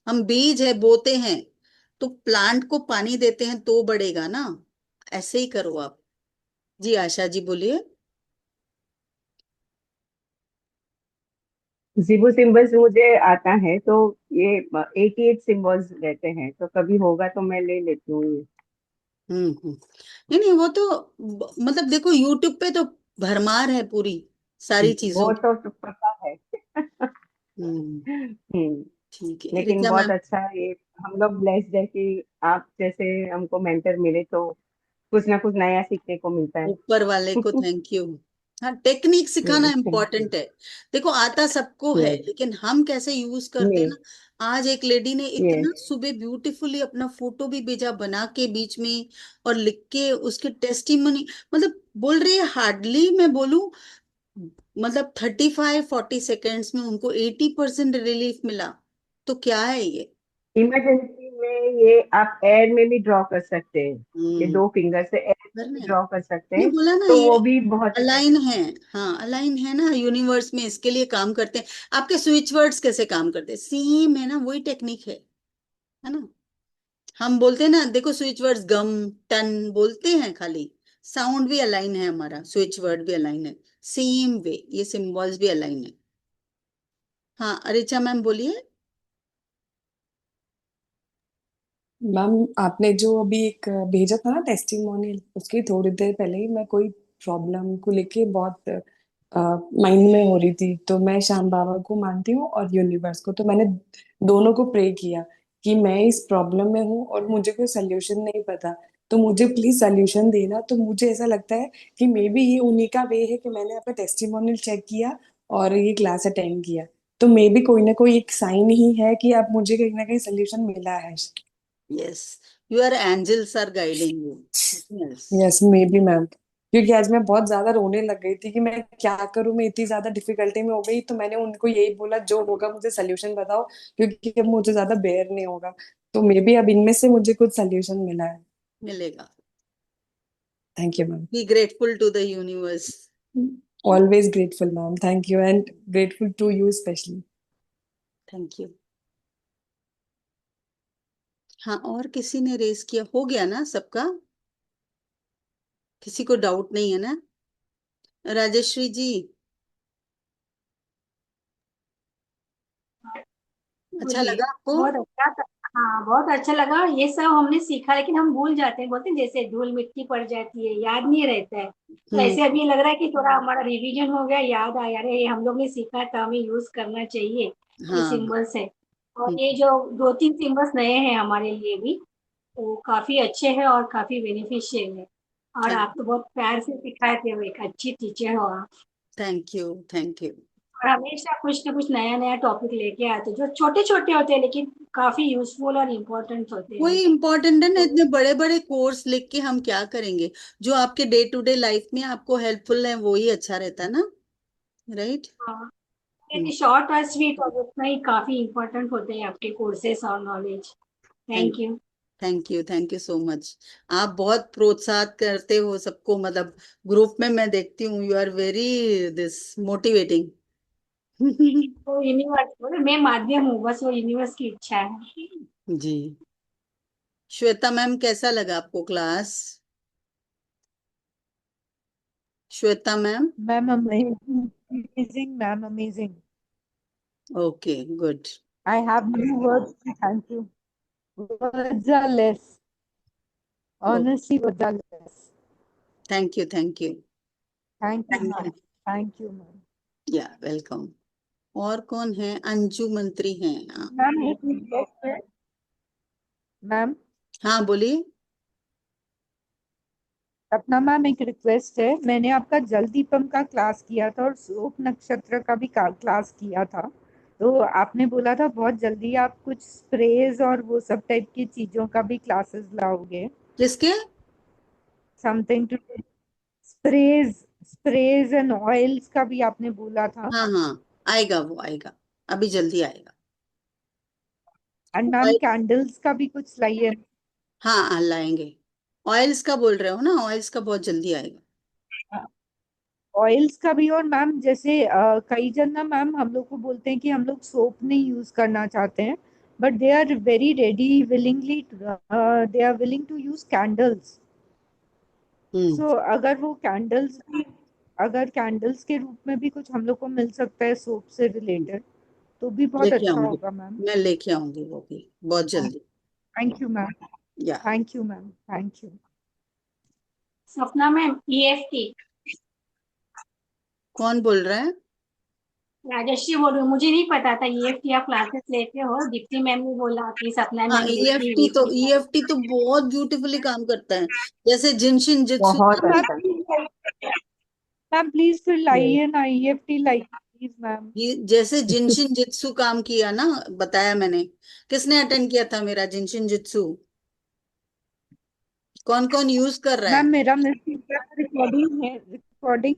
हम बीज है, बोते हैं, तो प्लांट को पानी देते हैं तो बढ़ेगा ना। ऐसे ही करो आप। जी आशा जी, बोलिए। जीबू सिंबल्स मुझे आता है, तो ये 88 सिंबल्स रहते हैं, तो कभी होगा तो मैं ले लेती हूँ ये। नहीं नहीं, वो तो मतलब देखो, यूट्यूब पे तो भरमार है पूरी सारी चीजों वो की। तो पता है। हम्म। हम्म। ठीक है, लेकिन ऋचा बहुत मैम। अच्छा है ये, हम लोग ब्लेस्ड है कि आप जैसे हमको मेंटर मिले, तो कुछ ना कुछ नया सीखने को मिलता है। ऊपर वाले को थैंक यू। हाँ, टेक्निक सिखाना यस, थैंक यू। इम्पोर्टेंट है। देखो, आता सबको है, यस। लेकिन हम कैसे यूज करते हैं नहीं। ना। आज एक लेडी ने यस। इतना सुबह ब्यूटीफुली अपना फोटो भी भेजा बना के बीच में, और लिख के उसके टेस्टिमनी, मतलब बोल रही है हार्डली मैं बोलूं, मतलब 35-40 सेकेंड्स में उनको 80% रिलीफ मिला। तो क्या है ये? इमरजेंसी में ये आप एयर में भी ड्रॉ कर सकते हैं, ये हम्म। 2 फिंगर से एयर में करने भी हैं। ड्रॉ कर सकते नहीं हैं, बोला ना, तो ये वो भी बहुत अलाइन इफेक्टिव। है। हाँ, अलाइन है ना यूनिवर्स में, इसके लिए काम करते हैं। आपके स्विच वर्ड्स कैसे काम करते हैं, सेम है ना, वही टेक्निक है ना। हम बोलते हैं ना, देखो स्विच वर्ड्स गम, टन बोलते हैं खाली, साउंड भी अलाइन है, हमारा स्विच वर्ड भी अलाइन है। सेम वे ये सिंबल्स भी अलाइन है। हाँ, अरिचा मैम बोलिए। मैम आपने जो अभी एक भेजा था ना टेस्टिमोनियल, उसकी थोड़ी देर पहले ही मैं कोई प्रॉब्लम को लेके बहुत माइंड में हो रही थी, तो मैं श्याम बाबा को मानती हूँ और यूनिवर्स को, तो मैंने दोनों को प्रे किया कि मैं इस प्रॉब्लम में हूँ और मुझे कोई सोल्यूशन नहीं पता, तो मुझे प्लीज सोल्यूशन देना। तो मुझे ऐसा लगता है कि मे बी ये उन्हीं का वे है कि मैंने आपका टेस्टिमोनियल चेक किया और ये क्लास अटेंड किया, तो मे बी कोई ना कोई एक साइन ही है कि अब मुझे कहीं ना कहीं सोल्यूशन मिला है। Yes, your angels are guiding you, yes. Yes maybe ma'am, क्योंकि आज मैं बहुत ज्यादा रोने लग गई थी कि मैं क्या करूं, मैं इतनी ज्यादा डिफिकल्टी में हो गई, तो मैंने उनको यही बोला जो होगा मुझे सोल्यूशन बताओ, क्योंकि अब मुझे ज्यादा बेयर नहीं होगा। तो मे बी अब इनमें से मुझे कुछ सोल्यूशन मिला है। मिलेगा। Thank you ma'am. Be grateful to the universe. Always grateful ma'am, thank you, and grateful to you specially. Thank you. हाँ, और किसी ने रेस किया? हो गया ना सबका? किसी को डाउट नहीं है ना? राजेश्वरी जी, अच्छा बोलिए। लगा आपको? बहुत अच्छा था। हाँ बहुत अच्छा लगा, ये सब हमने सीखा, लेकिन हम भूल जाते हैं, बोलते हैं जैसे धूल मिट्टी पड़ जाती है, याद नहीं रहता है। तो हम्म। ऐसे अभी लग रहा है कि थोड़ा हमारा रिवीजन हो गया, याद आया, अरे ये हम लोग ने सीखा था, हमें यूज करना चाहिए ये हाँ। सिंबल्स है। और हम्म, ये जो दो तीन सिंबल्स नए हैं हमारे लिए भी, वो काफी अच्छे हैं और काफी बेनिफिशियल है। और थैंक आप तो बहुत प्यार से सिखाए थे, वो एक अच्छी टीचर हो आप। Thank you, thank you. और हमेशा कुछ ना कुछ नया नया टॉपिक लेके आते, जो छोटे छोटे होते हैं लेकिन काफी यूजफुल और इम्पोर्टेंट होते हैं। वही इम्पोर्टेंट है ना, तो इतने बड़े बड़े कोर्स लिख के हम क्या करेंगे? जो आपके डे टू डे लाइफ में आपको हेल्पफुल है वो ही अच्छा रहता है ना, राइट? हाँ, ये शॉर्ट और स्वीट और उतना ही काफी इम्पोर्टेंट होते हैं आपके कोर्सेस और knowledge. Thank thank you. Thank you so much. आप बहुत प्रोत्साहित करते हो सबको, मतलब ग्रुप में मैं देखती हूँ, you are very this motivating. तो यूनिवर्स बोले, मैं माध्यम हूँ, बस वो यूनिवर्स की इच्छा है। जी। श्वेता मैम, कैसा लगा आपको class? Shweta ma'am. Ma'am amazing, ma'am amazing. Okay, good. I have no words to thank you. Words are less. Honestly, words are less. Thank you, thank you. Thank you, thank you. ma'am. Thank you, ma'am. या welcome. और कौन है? अंजू मंत्री हैं? हाँ। Ma'am एक request है। Ma'am हाँ, बोलिए। अपना मैम एक रिक्वेस्ट है, मैंने आपका जल दीपम का क्लास किया था और सोप नक्षत्र का भी क्लास किया था। तो आपने बोला था बहुत जल्दी आप कुछ स्प्रेज और वो सब टाइप की चीजों का भी क्लासेस लाओगे। किसके? Something to sprays, sprays and oils का भी आपने बोला था। हाँ हाँ, आएगा, वो आएगा, अभी जल्दी आएगा। एंड मैम ऑयल, कैंडल्स का भी कुछ लाइए। हाँ लाएंगे। ऑयल्स का बोल रहे हो ना? ऑयल्स का बहुत जल्दी आएगा। ऑयल्स का भी। और मैम जैसे कई जन ना मैम हम लोग को बोलते हैं कि हम लोग सोप नहीं यूज करना चाहते हैं, but they are very ready willingly, they are willing to use candles. Hmm. So अगर वो कैंडल्स भी, अगर कैंडल्स के रूप में भी कुछ हम लोग को मिल सकता है सोप से रिलेटेड, तो भी बहुत लेके अच्छा आऊंगी, होगा मैम। मैं लेके आऊंगी वो भी बहुत जल्दी। Thank you ma'am. Yeah. Thank you ma'am. Thank you. Sapna ma'am, EFT. कौन बोल रहा है? राजश्री बोल रही हूँ, मुझे नहीं पता था ईएफटी आप क्लासेस लेते हो, दीप्ति मैम ने बोला कि सपना हाँ, मैम लेती है ईएफटी तो ईएफटी। बहुत ब्यूटीफुली काम करता है, जैसे जिनशिन जित्सु बहुत काम अच्छा। करता मैम प्लीज फिर यस। लाइए ना ईएफटी, लाइए प्लीज मैम। है। जैसे जिनशिन जित्सु काम किया ना, बताया मैंने। किसने अटेंड किया था मेरा जिनशिन जित्सु? कौन कौन यूज कर रहा मैम है? मेरा मिस रिकॉर्डिंग है, रिकॉर्डिंग